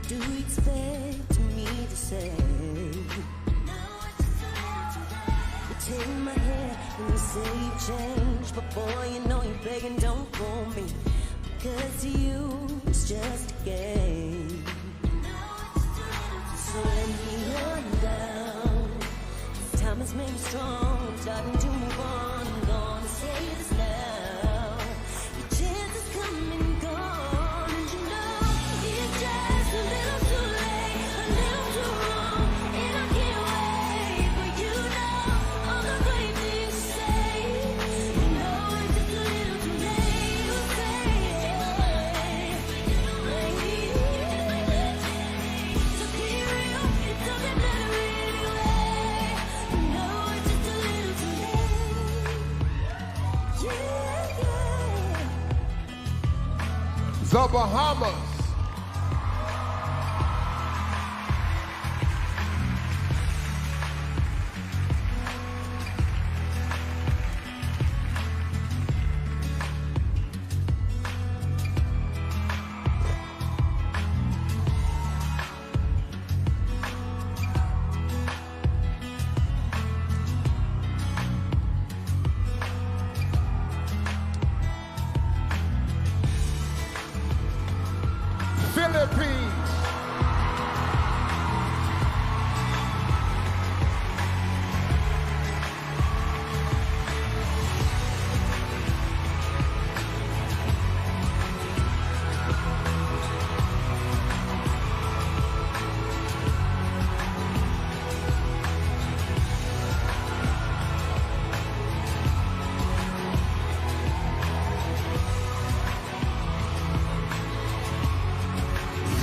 do you expect me to say? You take my hand and you say you changed, but boy, you know you're begging, don't fool me, because to you it's just a game. So let me run down. This time has made me strong. I'm starting to move on. I'm gonna say this now. Your chance is coming and gone, and you know it's just a little too late, a little too wrong, and I can't wait for you to know all the great things to say. You know it's just a little too late. You say so be real, it doesn't matter anyway. You know it's just a little too late. Yeah, yeah. The Bahamas. Philippines.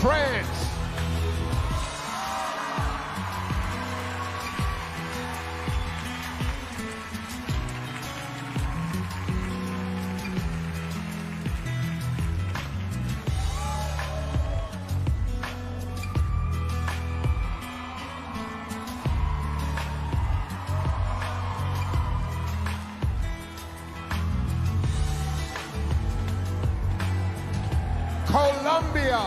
France. Colombia.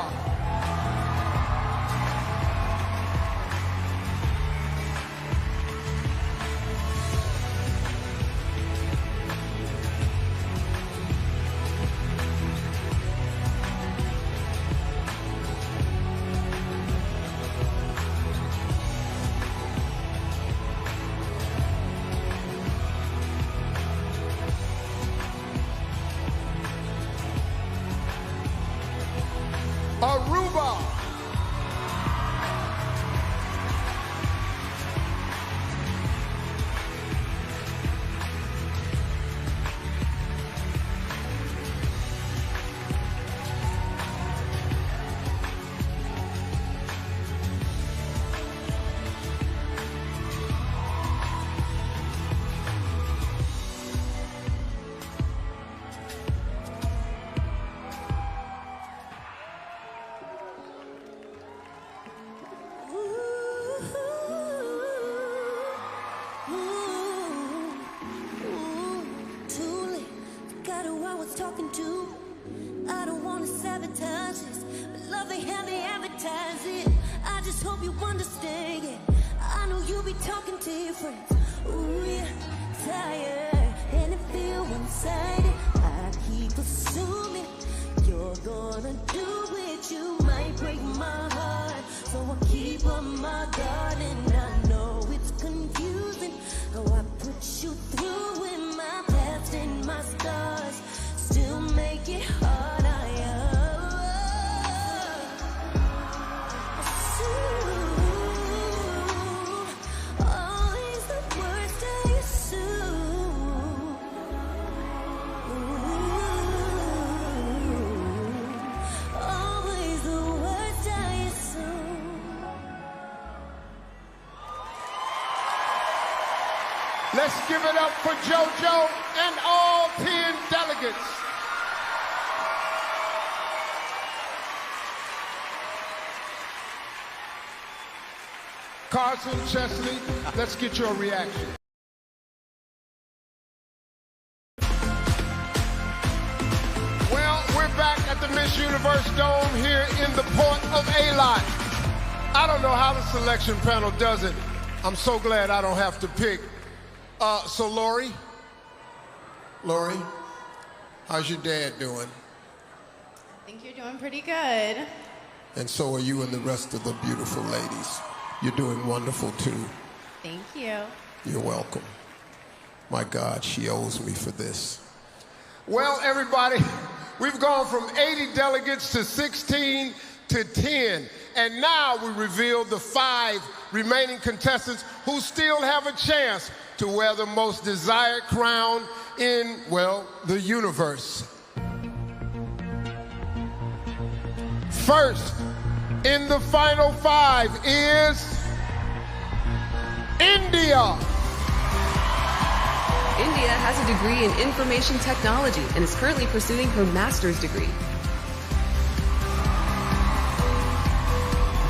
Aruba. Talking to, I don't want to sabotage this, but love ain't how they advertise it. I just hope you understand it. I know you be talking to your friends. Ooh, yeah, tired, and it feel one-sided. I keep assuming you're gonna do it. You might break my heart, so I keep on my guard. And I know it's confusing how I put you through with my past and my scars. Still make it hard, I assume always the worst I assume. Always the worst I assume. Let's give it up for JoJo and all 10 delegates. Carson, Chesley, let's get your reaction. Well, we're back at the Miss Universe Dome here in the port of Eilat. I don't know how the selection panel does it. I'm so glad I don't have to pick. So Lori, how's your dad doing? I think you're doing pretty good. And so are you and the rest of the beautiful ladies. You're doing wonderful too. Thank you. You're welcome. My God, she owes me for this. Well, everybody, we've gone from 80 delegates to 16 to 10. And now we reveal the 5 remaining contestants who still have a chance to wear the most desired crown in, well, the universe. First, in the final 5 is India. India has a degree in information technology and is currently pursuing her master's degree.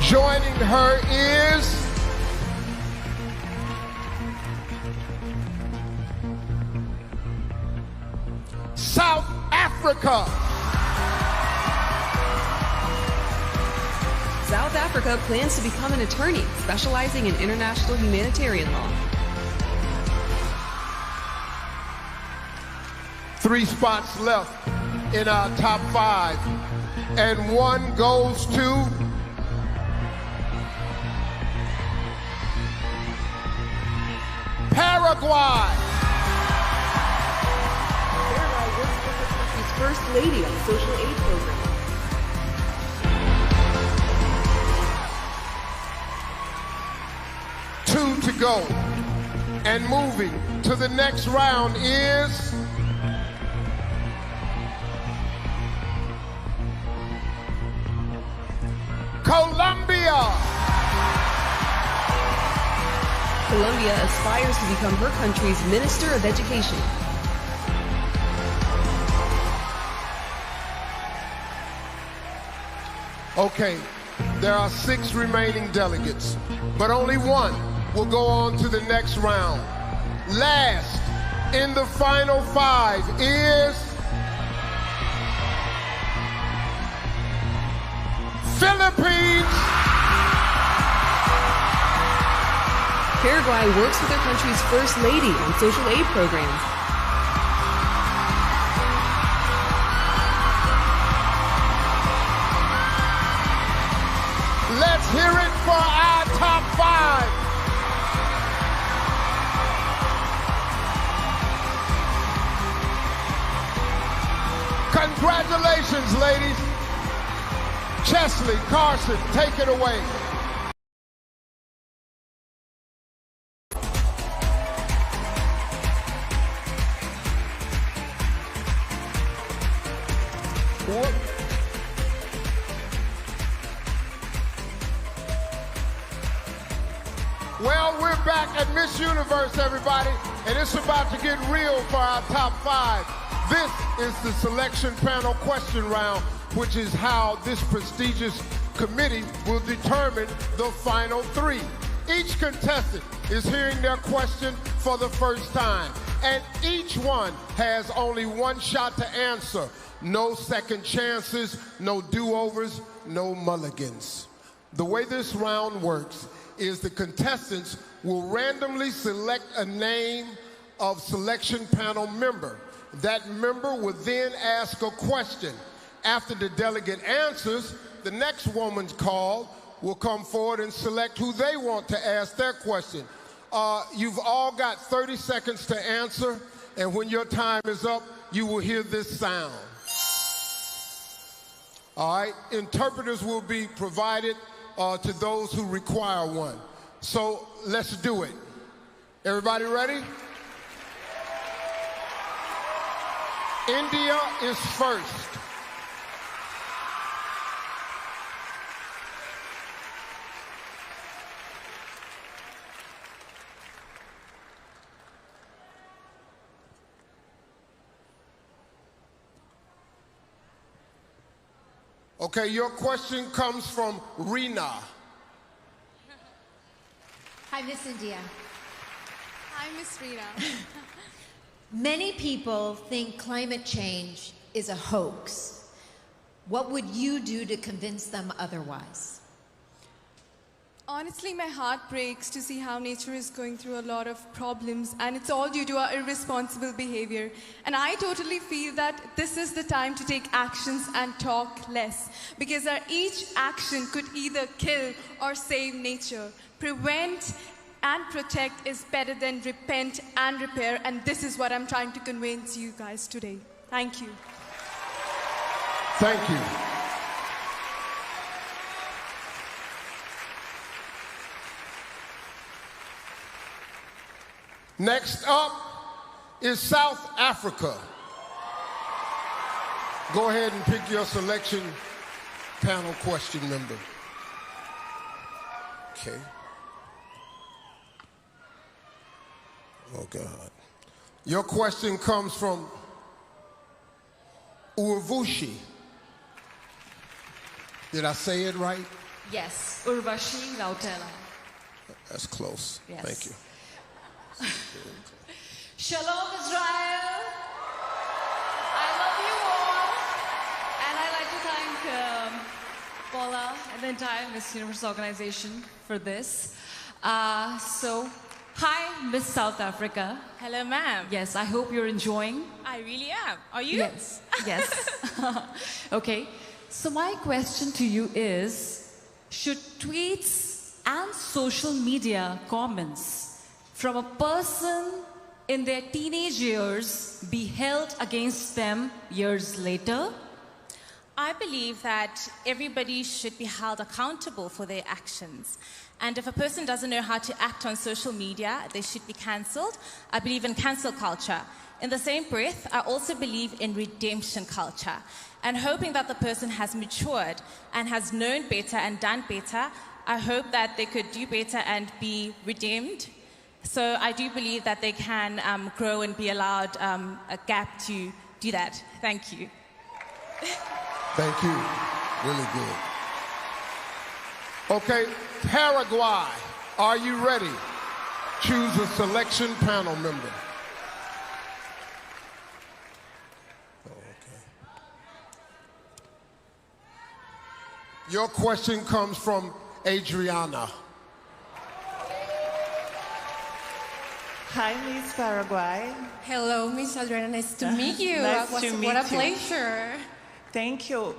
Joining her is South Africa. South Africa plans to become an attorney specializing in international humanitarian law. 3 spots left in our top 5, and 1 goes to Paraguay. Paraguay works with the country's first lady on social aid program. Two to go. And moving to the next round is Colombia. Colombia aspires to become her country's Minister of Education. Okay, there are 6 remaining delegates, but only 1 will go on to the next round. Last in the final 5 is Philippines. Paraguay works with their country's first lady on social aid programs. Let's hear it for our top 5. Congratulations, ladies. Chesley, Carson, take it away. Well, we're back at Miss Universe, everybody, and it's about to get real for our top 5. This is the selection panel question round, which is how this prestigious committee will determine the final 3. Each contestant is hearing their question for the first time, and each one has only 1 shot to answer. No second chances, no do-overs, no mulligans. The way this round works is the contestants will randomly select a name of selection panel member. That member will then ask a question. After the delegate answers, the next woman's call will come forward and select who they want to ask their question. You've all got 30 seconds to answer, and when your time is up, you will hear this sound. All right, interpreters will be provided to those who require one. So let's do it. Everybody ready? India is first. Okay, your question comes from Rena. Hi, Miss India. Hi, Miss Rita. Many people think climate change is a hoax. What would you do to convince them otherwise? Honestly, my heart breaks to see how nature is going through a lot of problems, and it's all due to our irresponsible behavior. And I totally feel that this is the time to take actions and talk less, because each action could either kill or save nature. Prevent and protect is better than repent and repair, and this is what I'm trying to convince you guys today. Thank you. Thank you. Next up is South Africa. Go ahead and pick your selection panel question number. Okay. Oh, God. Your question comes from Urvushi. Did I say it right? Yes, Urvashi Lautela. That's close. Yes. Thank you. Shalom, Israel. I love you all. And I'd like to thank Paula and the entire Miss Universe organization for this. Hi, Miss South Africa. Hello, ma'am. Yes, I hope you're enjoying. I really am. Are you? Yes, yes. Okay, so my question to you is, should tweets and social media comments from a person in their teenage years be held against them years later? I believe that everybody should be held accountable for their actions. And if a person doesn't know how to act on social media, they should be cancelled. I believe in cancel culture. In the same breath, I also believe in redemption culture. And hoping that the person has matured and has known better and done better, I hope that they could do better and be redeemed. So I do believe that they can grow and be allowed a gap to do that. Thank you. Thank you. Really good. Okay, Paraguay, are you ready? Choose a selection panel member. Your question comes from Adriana. Hi, Miss Paraguay. Hello, Miss Adriana. Nice to meet you. Nice to meet What a you. pleasure. Thank you.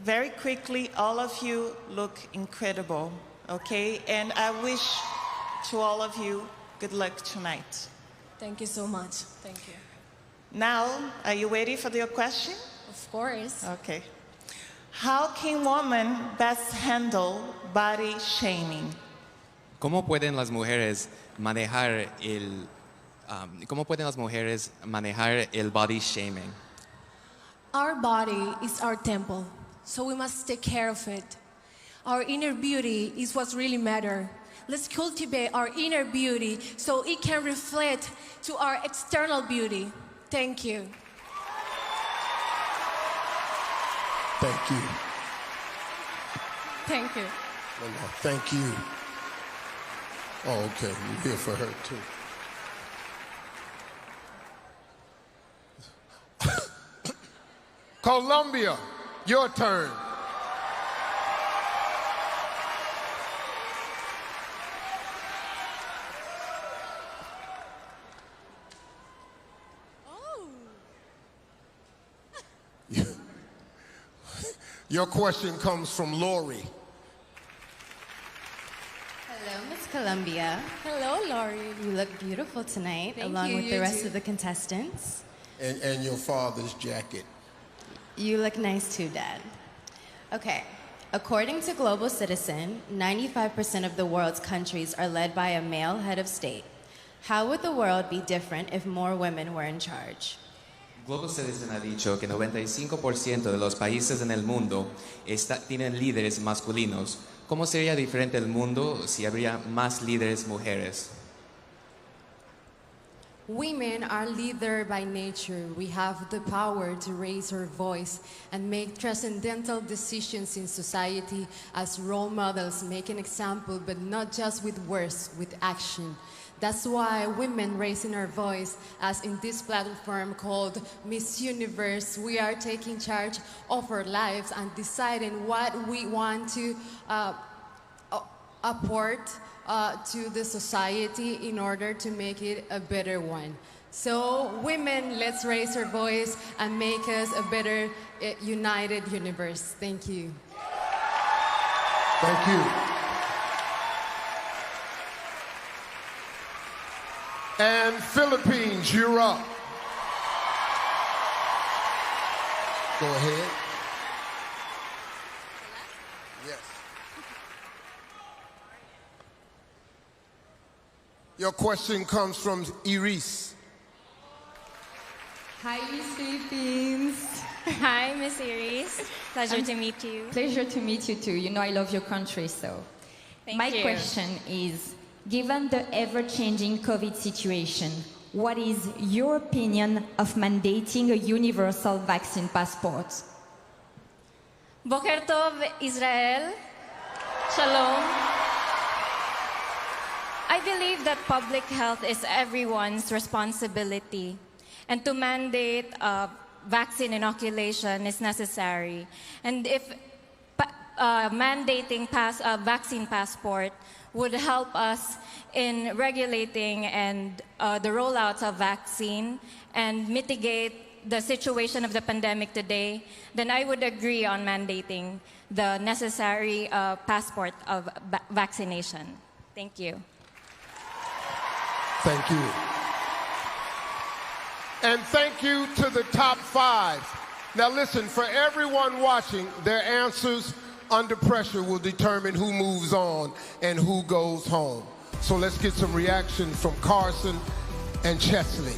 Very quickly, all of you look incredible, okay? And I wish to all of you good luck tonight. Thank you so much. Thank you. Now, are you ready for your question? Of course. Okay. How can women best handle body shaming? ¿Cómo pueden las mujeres manejar el body shaming? Our body is our temple, so we must take care of it. Our inner beauty is what really matters. Let's cultivate our inner beauty so it can reflect to our external beauty. Thank you. Thank you. Thank you. No, no, thank you. Oh, okay. You're here for her, too. Colombia, your turn. Your question comes from Lori. Hello, Miss Columbia. Hello, Laurie. You look beautiful tonight, Thank along you, with you the rest too. of the contestants. And your father's jacket. You look nice too, Dad. Okay, according to Global Citizen, 95% of the world's countries are led by a male head of state. How would the world be different if more women were in charge? Global Citizen ha dicho que 95% de los países en el mundo tienen líderes masculinos. ¿Cómo sería diferente el mundo si habría más líderes mujeres? Women are leader by nature. We have the power to raise our voice and make transcendental decisions in society as role models, make an example, but not just with words, with action. That's why women raising our voice, as in this platform called Miss Universe, we are taking charge of our lives and deciding what we want to apport to the society in order to make it a better one. So women, let's raise our voice and make us a better united universe. Thank you. Thank you. And Philippines, you're up. Go ahead. Yes. Your question comes from Iris. Hi, Miss Philippines. Hi, Miss Iris. Pleasure to meet you. Pleasure to meet you too. You know I love your country, so. My question is, given the ever-changing COVID situation, what is your opinion of mandating a universal vaccine passport? Boker Tov, Israel. Shalom. I believe that public health is everyone's responsibility, and to mandate vaccine inoculation is necessary. And if mandating vaccine passport would help us in regulating and the rollouts of vaccine and mitigate the situation of the pandemic today, then I would agree on mandating the necessary passport of vaccination. Thank you. Thank you. And thank you to the top 5. Now listen, for everyone watching, their answers under pressure will determine who moves on and who goes home. So let's get some reactions from Carson and Chesley.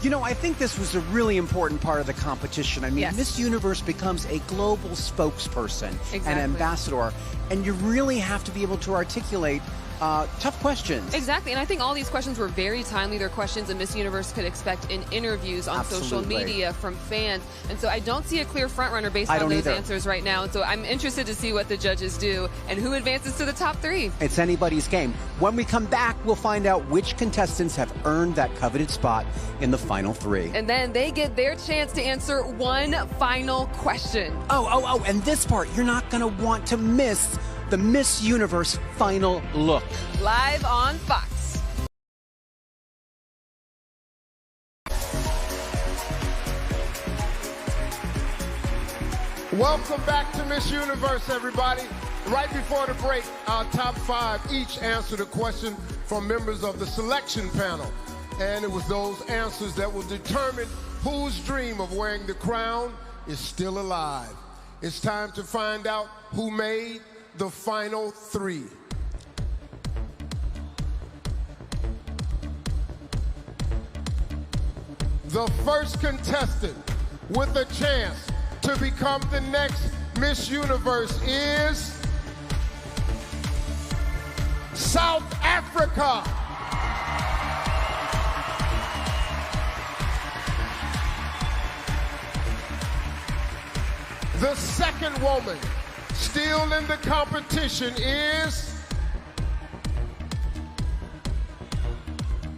You know, I think this was a really important part of the competition. I mean, Yes. Miss Universe becomes a global spokesperson, an Exactly. ambassador, and you really have to be able to articulate tough questions. Exactly, and I think all these questions were very timely. They're questions that Miss Universe could expect in interviews on social Absolutely. media from fans. And so I don't see a clear frontrunner based I on don't those either. answers right now. And so I'm interested to see what the judges do and who advances to the top 3. It's anybody's game. When we come back, we'll find out which contestants have earned that coveted spot in the final 3. And then they get their chance to answer one final question. Oh, and this part, you're not going to want to miss the Miss Universe final look. Live on Fox. Welcome back to Miss Universe, everybody. Right before the break, our top 5 each answered a question from members of the selection panel. And it was those answers that will determine whose dream of wearing the crown is still alive. It's time to find out who made the final 3. The first contestant with a chance to become the next Miss Universe is South Africa. The second woman still in the competition is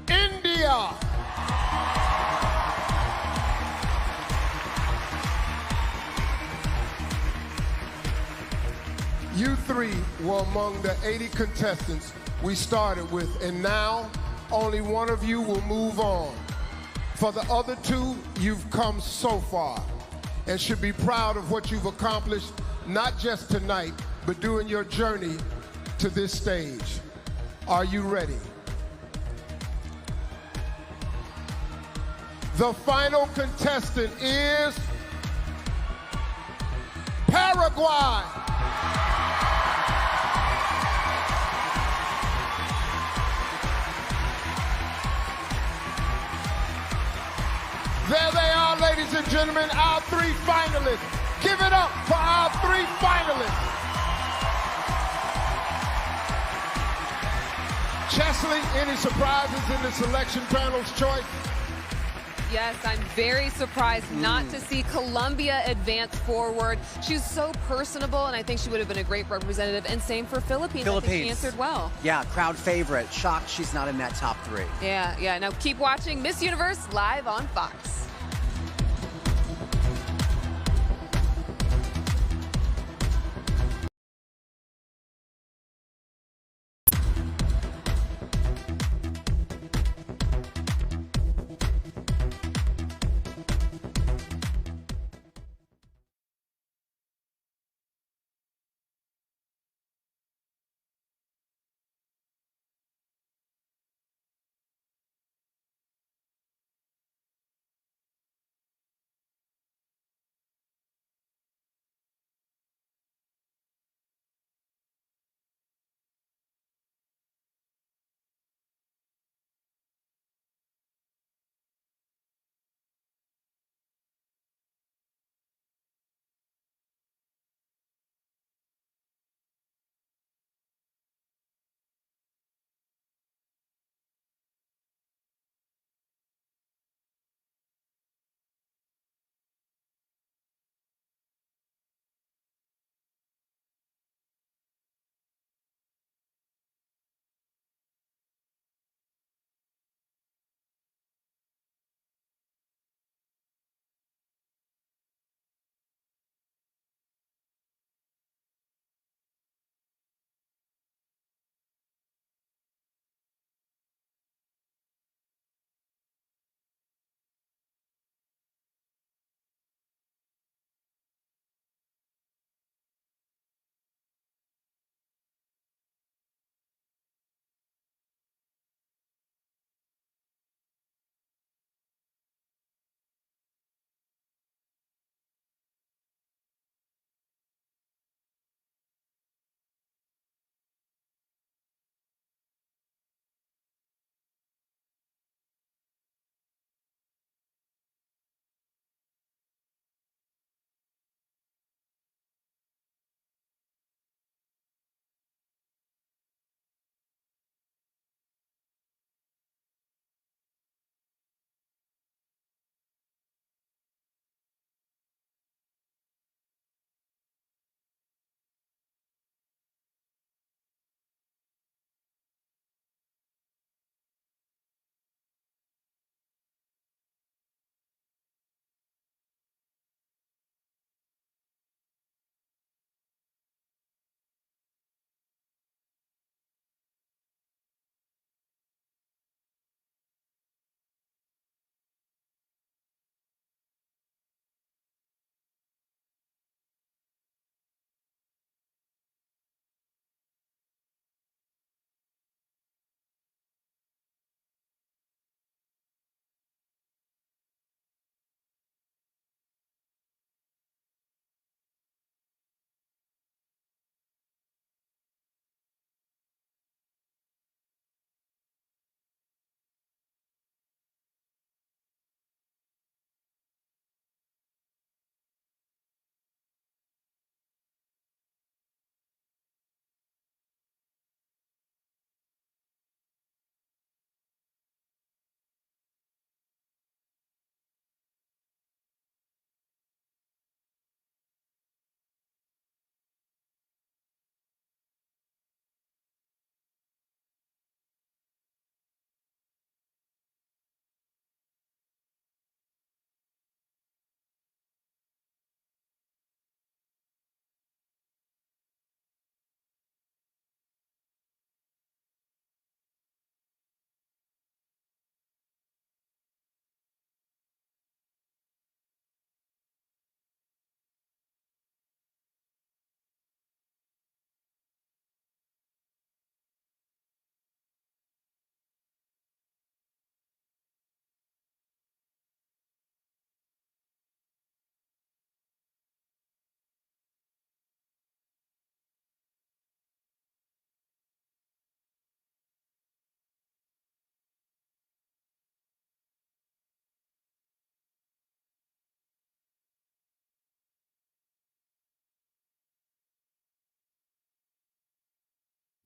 India. You 3 were among the 80 contestants we started with, and now only one of you will move on. For the other 2, you've come so far and should be proud of what you've accomplished, not just tonight, but during your journey to this stage. Are you ready? The final contestant is Paraguay. There they are, ladies and gentlemen, our 3 finalists. Give it up for our 3 finalists. Chesley, any surprises in the selection panel's choice? Yes, I'm very surprised not to see Colombia advance forward. She's so personable, and I think she would have been a great representative. And same for Philippines. I think she answered well. Yeah, crowd favorite. Shocked she's not in that top 3. Yeah. Now keep watching Miss Universe live on Fox.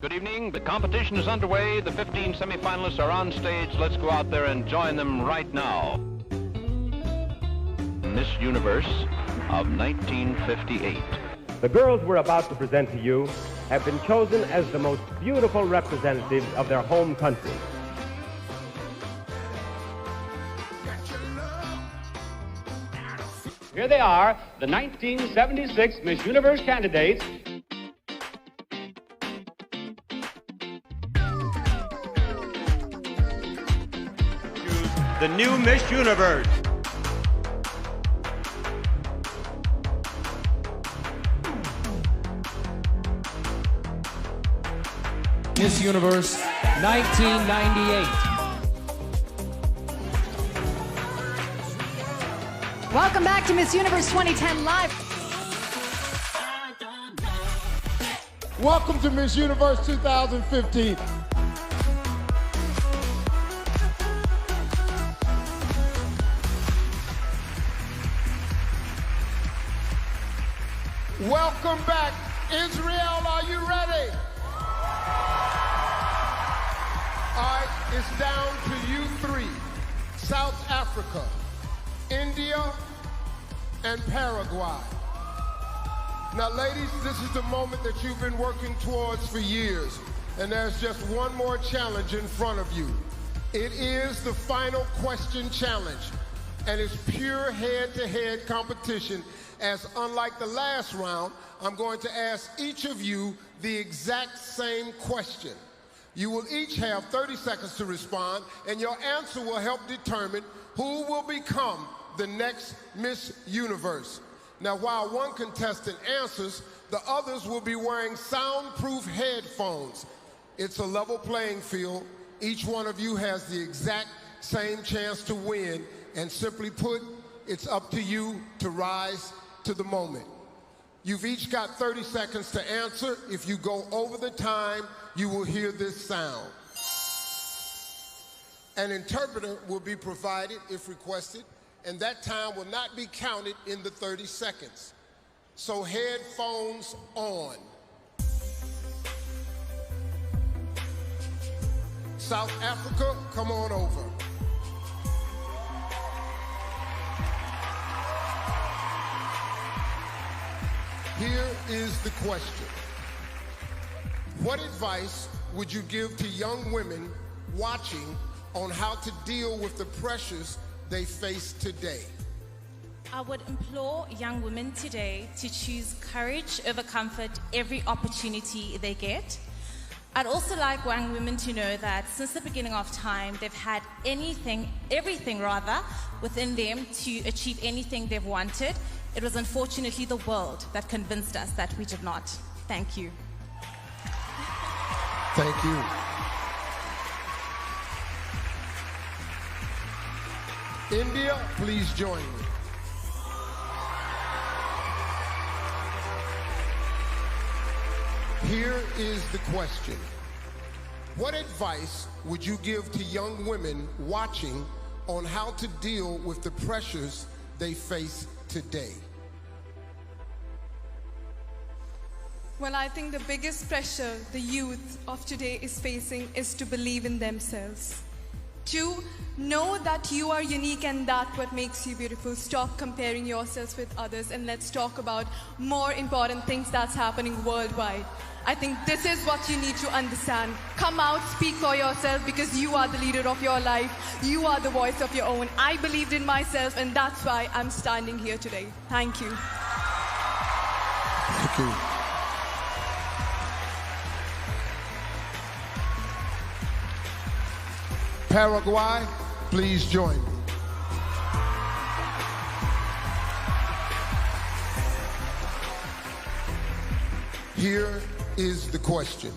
Good evening. The competition is underway. The 15 semifinalists are on stage. Let's go out there and join them right now. Miss Universe of 1958. The girls we're about to present to you have been chosen as the most beautiful representatives of their home country. Here they are, the 1976 Miss Universe candidates. The new Miss Universe. Miss Universe 1998. Welcome back to Miss Universe 2010 Live. Welcome to Miss Universe 2015. Welcome back. Israel, are you ready? All right, it's down to you three. South Africa, India, and Paraguay. Now, ladies, this is the moment that you've been working towards for years, and there's just one more challenge in front of you. It is the final question challenge, and it's pure head-to-head competition, as unlike the last round, I'm going to ask each of you the exact same question. You will each have 30 seconds to respond, and your answer will help determine who will become the next Miss Universe. Now, while one contestant answers, the others will be wearing soundproof headphones. It's a level playing field. Each one of you has the exact same chance to win, and simply put, it's up to you to rise to the moment. You've each got 30 seconds to answer. If you go over the time, you will hear this sound. An interpreter will be provided if requested, and that time will not be counted in the 30 seconds. So headphones on. South Africa, come on over. Here is the question. What advice would you give to young women watching on how to deal with the pressures they face today? I would implore young women today to choose courage over comfort every opportunity they get. I'd also like young women to know that since the beginning of time, they've had everything within them to achieve anything they've wanted. It was unfortunately the world that convinced us that we did not. Thank you. Thank you. India, please join me. Here is the question. What advice would you give to young women watching on how to deal with the pressures they face today? Well, I think the biggest pressure the youth of today is facing is to believe in themselves. To know that you are unique and that's what makes you beautiful. Stop comparing yourselves with others and let's talk about more important things that's happening worldwide. I think this is what you need to understand. Come out, speak for yourself because you are the leader of your life. You are the voice of your own. I believed in myself and that's why I'm standing here today. Thank you. Thank you. Paraguay, please join me. Here is the question.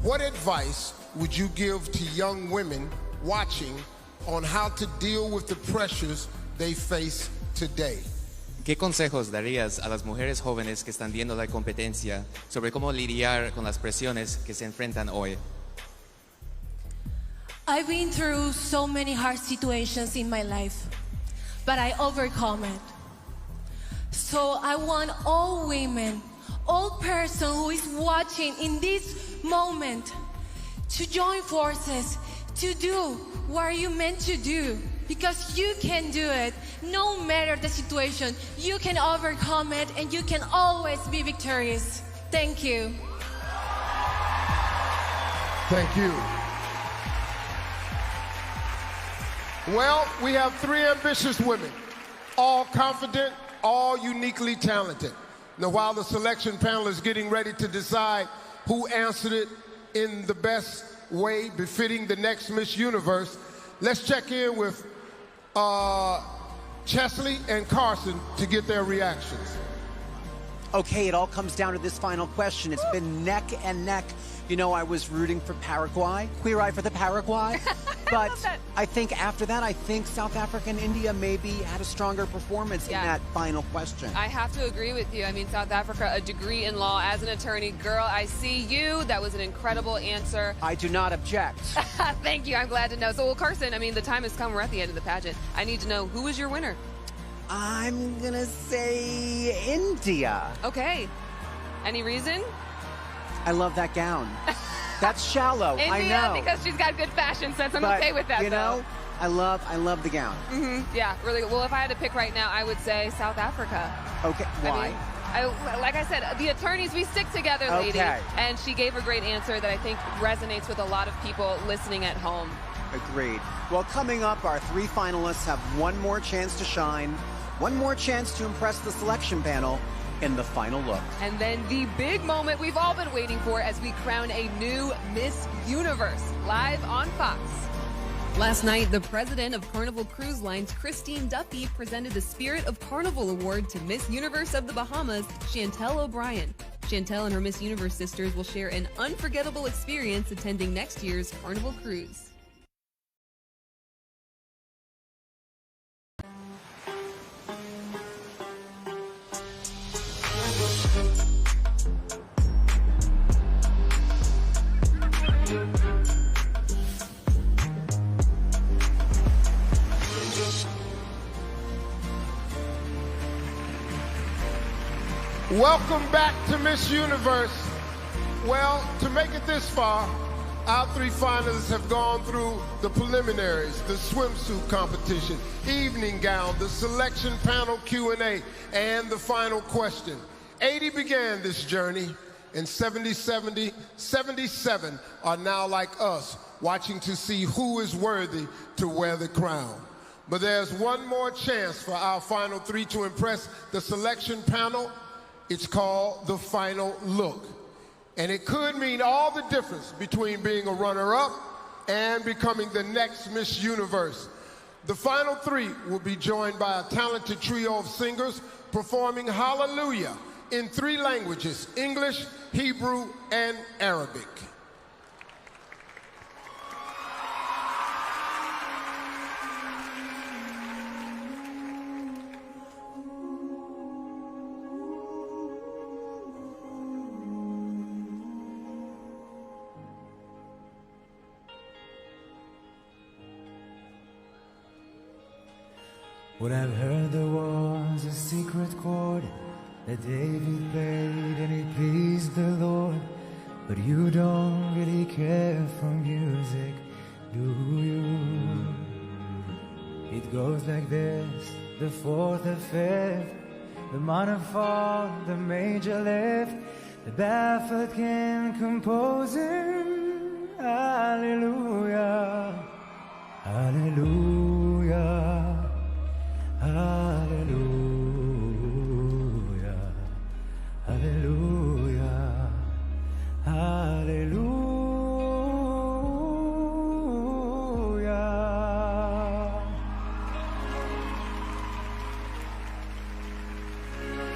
What advice would you give to young women watching on how to deal with the pressures they face today? ¿Qué consejos darías a las mujeres jóvenes que están viendo la competencia sobre cómo lidiar con las presiones que se enfrentan hoy? I've been through so many hard situations in my life, but I overcome it. So I want all women, all person who is watching in this moment to join forces, to do what you're meant to do. because you can do it. No matter the situation, you can overcome it and you can always be victorious. Thank you. Thank you. Well, we have three ambitious women, all confident, all uniquely talented. Now, while the selection panel is getting ready to decide who answered it in the best way befitting the next Miss Universe, let's check in with Chesley and Carson to get their reactions. Okay, it all comes down to this final question. It's been neck and neck. You know, I was rooting for Paraguay, Queer Eye for the Paraguay. But I think after that, I think South Africa and India maybe had a stronger performance in that final question. I have to agree with you. I mean, South Africa, a degree in law as an attorney. Girl, I see you. That was an incredible answer. I do not object. Thank you. I'm glad to know. So, well, Carson, I mean, the time has come. We're at the end of the pageant. I need to know, who is your winner? I'm gonna say India. Okay. Any reason? I love that gown. That's shallow. India, I know. because she's got good fashion sense. I'm but, okay with that, you know, I love the gown. Yeah, really good. Well, if I had to pick right now, I would say South Africa. Okay, why? I mean, like I said, the attorneys, we stick together, lady. Okay. And she gave a great answer that I think resonates with a lot of people listening at home. Agreed. Well, coming up, our three finalists have one more chance to shine, one more chance to impress the selection panel in the final look. And then the big moment we've all been waiting for as we crown a new Miss Universe, live on Fox. Last night, the president of Carnival Cruise Lines, Christine Duffy, presented the Spirit of Carnival Award to Miss Universe of the Bahamas, Chantel O'Brien. Chantel and her Miss Universe sisters will share an unforgettable experience attending next year's Carnival Cruise. Welcome back to Miss Universe. Well, to make it this far, our three finalists have gone through the preliminaries, the swimsuit competition, evening gown, the selection panel Q&A, and the final question. 80 began this journey, and 77 are now like us, watching to see who is worthy to wear the crown. But there's one more chance for our final three to impress the selection panel. It's called the final look. And it could mean all the difference between being a runner-up and becoming the next Miss Universe. The final three will be joined by a talented trio of singers performing Hallelujah in 3 languages, English, Hebrew, and Arabic. What I've heard there was a secret chord that David played and it pleased the Lord. But you don't really care for music, do you? It goes like this, the fourth, the fifth, the minor fall, the major lift, the barefoot king composing. Hallelujah, hallelujah. Hallelujah, hallelujah, hallelujah.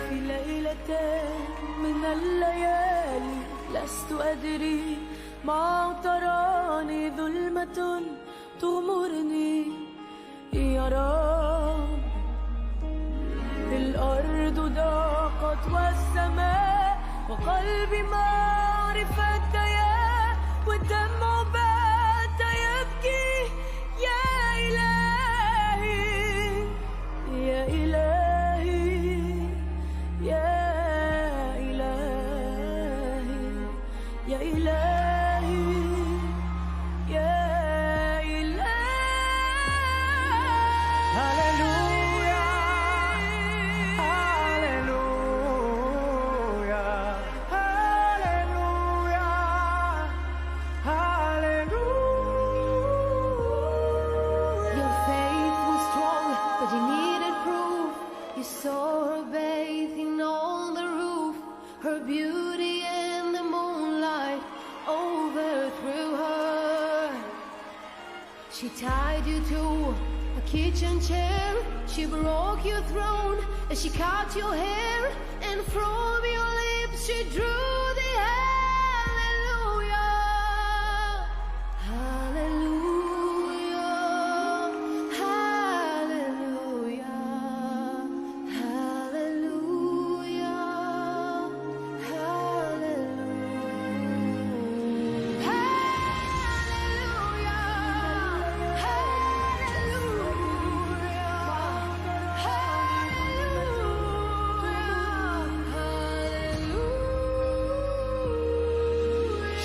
في ليلة من الليالي لست أدري ما تراني ظلمة تغمرني يا رب. الأرض ضاقت والسماء وقلبي معرفة يا والدمع بات يبكي يا إلهي يا إلهي يا إلهي يا إلهي يا إلهي saw her bathing on the roof, her beauty in the moonlight overthrew her. She tied you to a kitchen chair, she broke your throne, and she cut your hair, and from your lips she drew the hallelujah, hallelujah, hallelujah, hallelujah,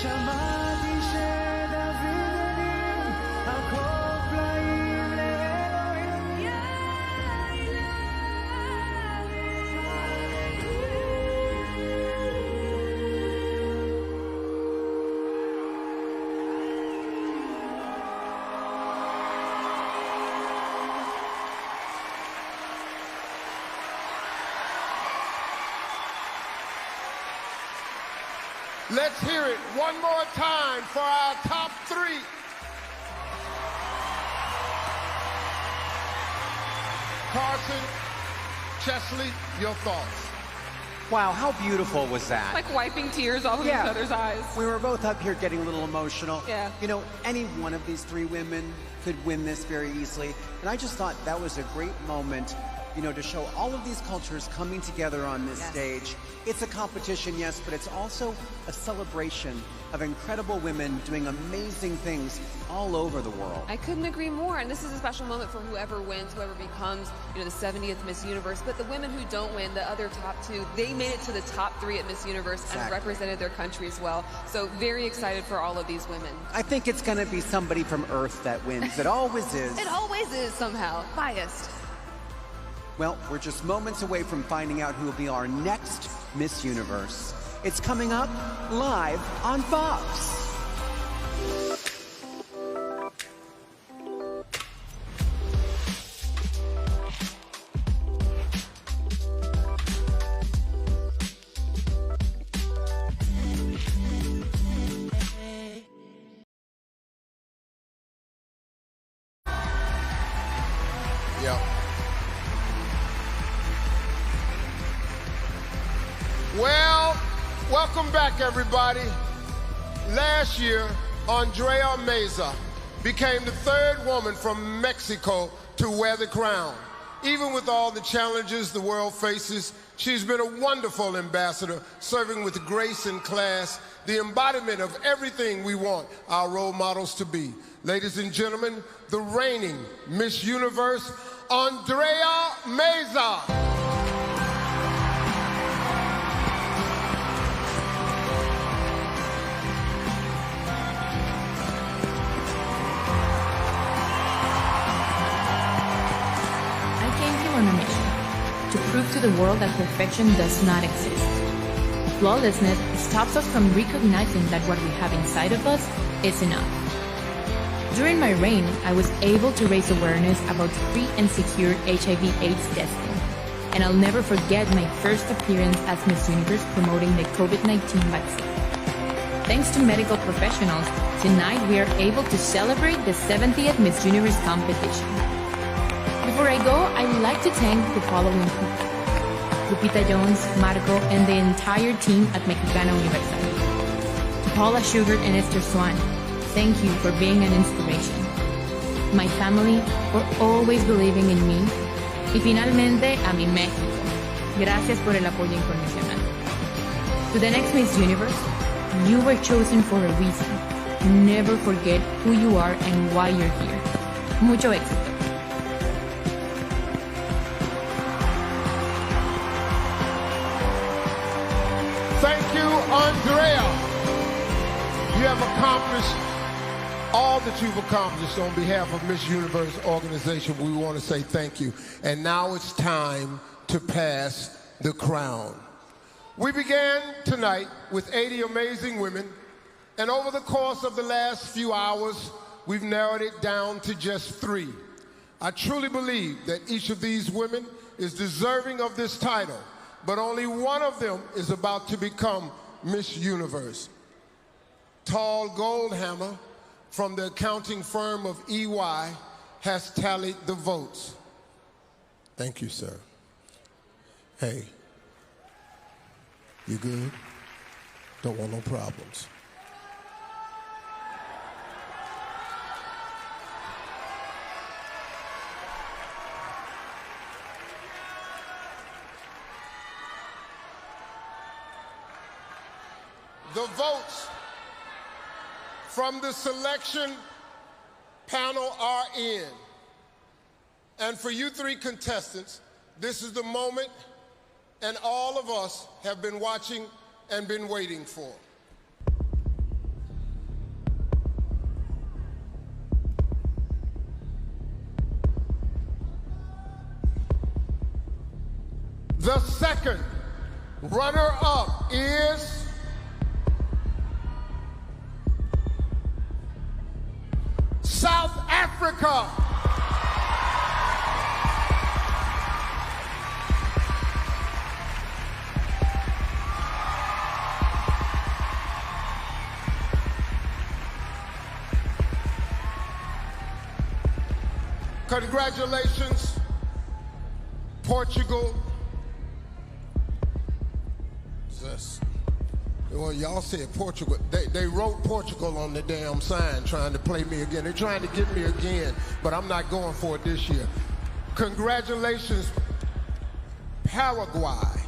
שמעתי שדוד אלים, הכל פלאים לאלוהים. Let's hear it one more time for our top three. Carson, Chesley, your thoughts. Wow, how beautiful was that? Like wiping tears off of each other's eyes. We were both up here getting a little emotional. Yeah. You know, any one of these three women could win this very easily. And I just thought that was a great moment, you know, to show all of these cultures coming together on this stage. It's a competition, yes, but it's also a celebration of incredible women doing amazing things all over the world. I couldn't agree more, and this is a special moment for whoever wins, whoever becomes, you know, the 70th Miss Universe. But the women who don't win, the other top two, they made it to the top three at Miss Universe and represented their country as well. So very excited for all of these women. I think it's going to be somebody from Earth that wins. It always is. It always is somehow biased. Well, we're just moments away from finding out who will be our next Miss Universe. It's coming up live on Fox. Well, welcome back, everybody. Last year, Andrea Meza became the third woman from Mexico to wear the crown. Even with all the challenges the world faces, she's been a wonderful ambassador, serving with grace and class, the embodiment of everything we want our role models to be. Ladies and gentlemen, the reigning Miss Universe, Andrea Meza. On a mission to prove to the world that perfection does not exist. Flawlessness stops us from recognizing that what we have inside of us is enough. During my reign, I was able to raise awareness about free and secure HIV/AIDS testing, and I'll never forget my first appearance as Miss Universe promoting the COVID-19 vaccine. Thanks to medical professionals, tonight we are able to celebrate the 70th Miss Universe competition. Before I go, I'd like to thank the following people: Lupita Jones, Marco, and the entire team at Mexicana Universal. To Paula Sugar and Esther Swan, thank you for being an inspiration. My family for always believing in me. Y finalmente, a mi México. Gracias por el apoyo incondicional. To the next Miss Universe, you were chosen for a reason. Never forget who you are and why you're here. Mucho éxito. Thank you, Andrea. You have accomplished all that you've accomplished on behalf of Miss Universe organization. We want to say thank you. And now it's time to pass the crown. We began tonight with 80 amazing women, and over the course of the last few hours, we've narrowed it down to just 3. I truly believe that each of these women is deserving of this title, but only one of them is about to become Miss Universe. Tall Goldhammer from the accounting firm of EY has tallied the votes. Thank you, sir. Hey, you good? Don't want no problems. The votes from the selection panel are in. And for you three contestants, this is the moment and all of us have been watching and been waiting for. The second runner-up is South Africa. Congratulations, Portugal. Well, y'all said Portugal. They wrote Portugal on the damn sign trying to play me again. They're trying to get me again, but I'm not going for it this year. Congratulations, Paraguay.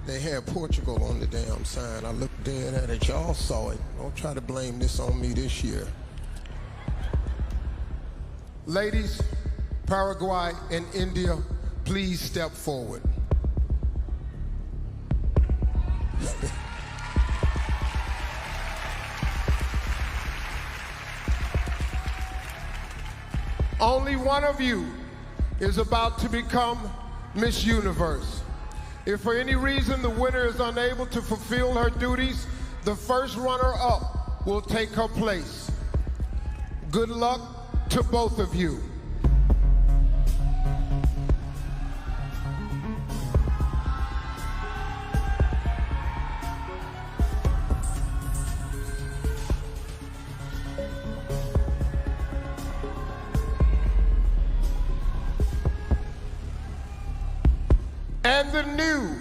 They had Portugal on the damn sign. I looked dead at it. Y'all saw it. Don't try to blame this on me this year. Ladies, Paraguay and India, please step forward. Only one of you is about to become Miss Universe. If for any reason the winner is unable to fulfill her duties, the first runner-up will take her place. Good luck to both of you. And the new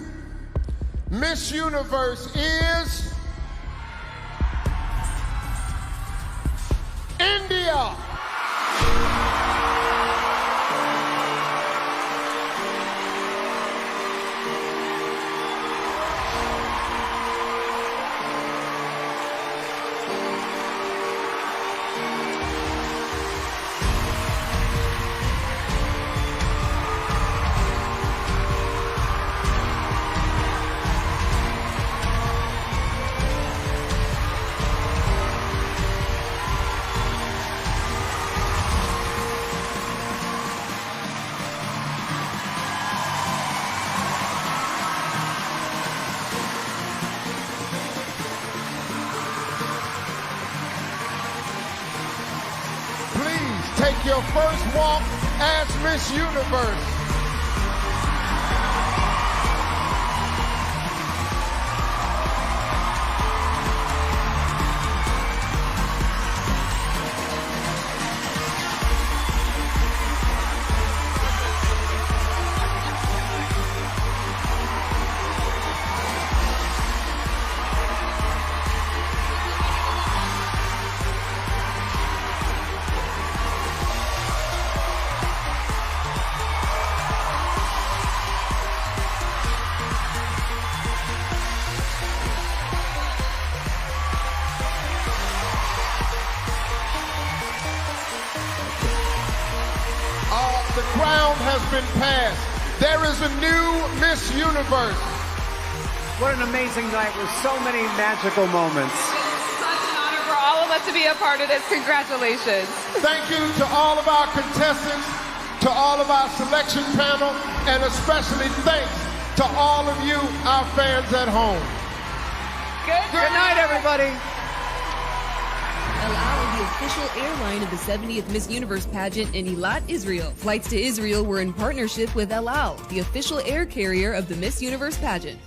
Miss Universe is India. Take your first walk as Miss Universe. The crown has been passed. There is a new Miss Universe. What an amazing night with so many magical moments. It's such an honor for all of us to be a part of this. Congratulations. Thank you to all of our contestants, to all of our selection panel, and especially thanks to all of you, our fans at home. Good night, everybody. Al, the official airline of the 70th Miss Universe pageant in Eilat, Israel. Flights to Israel were in partnership with El Al, the official air carrier of the Miss Universe pageant.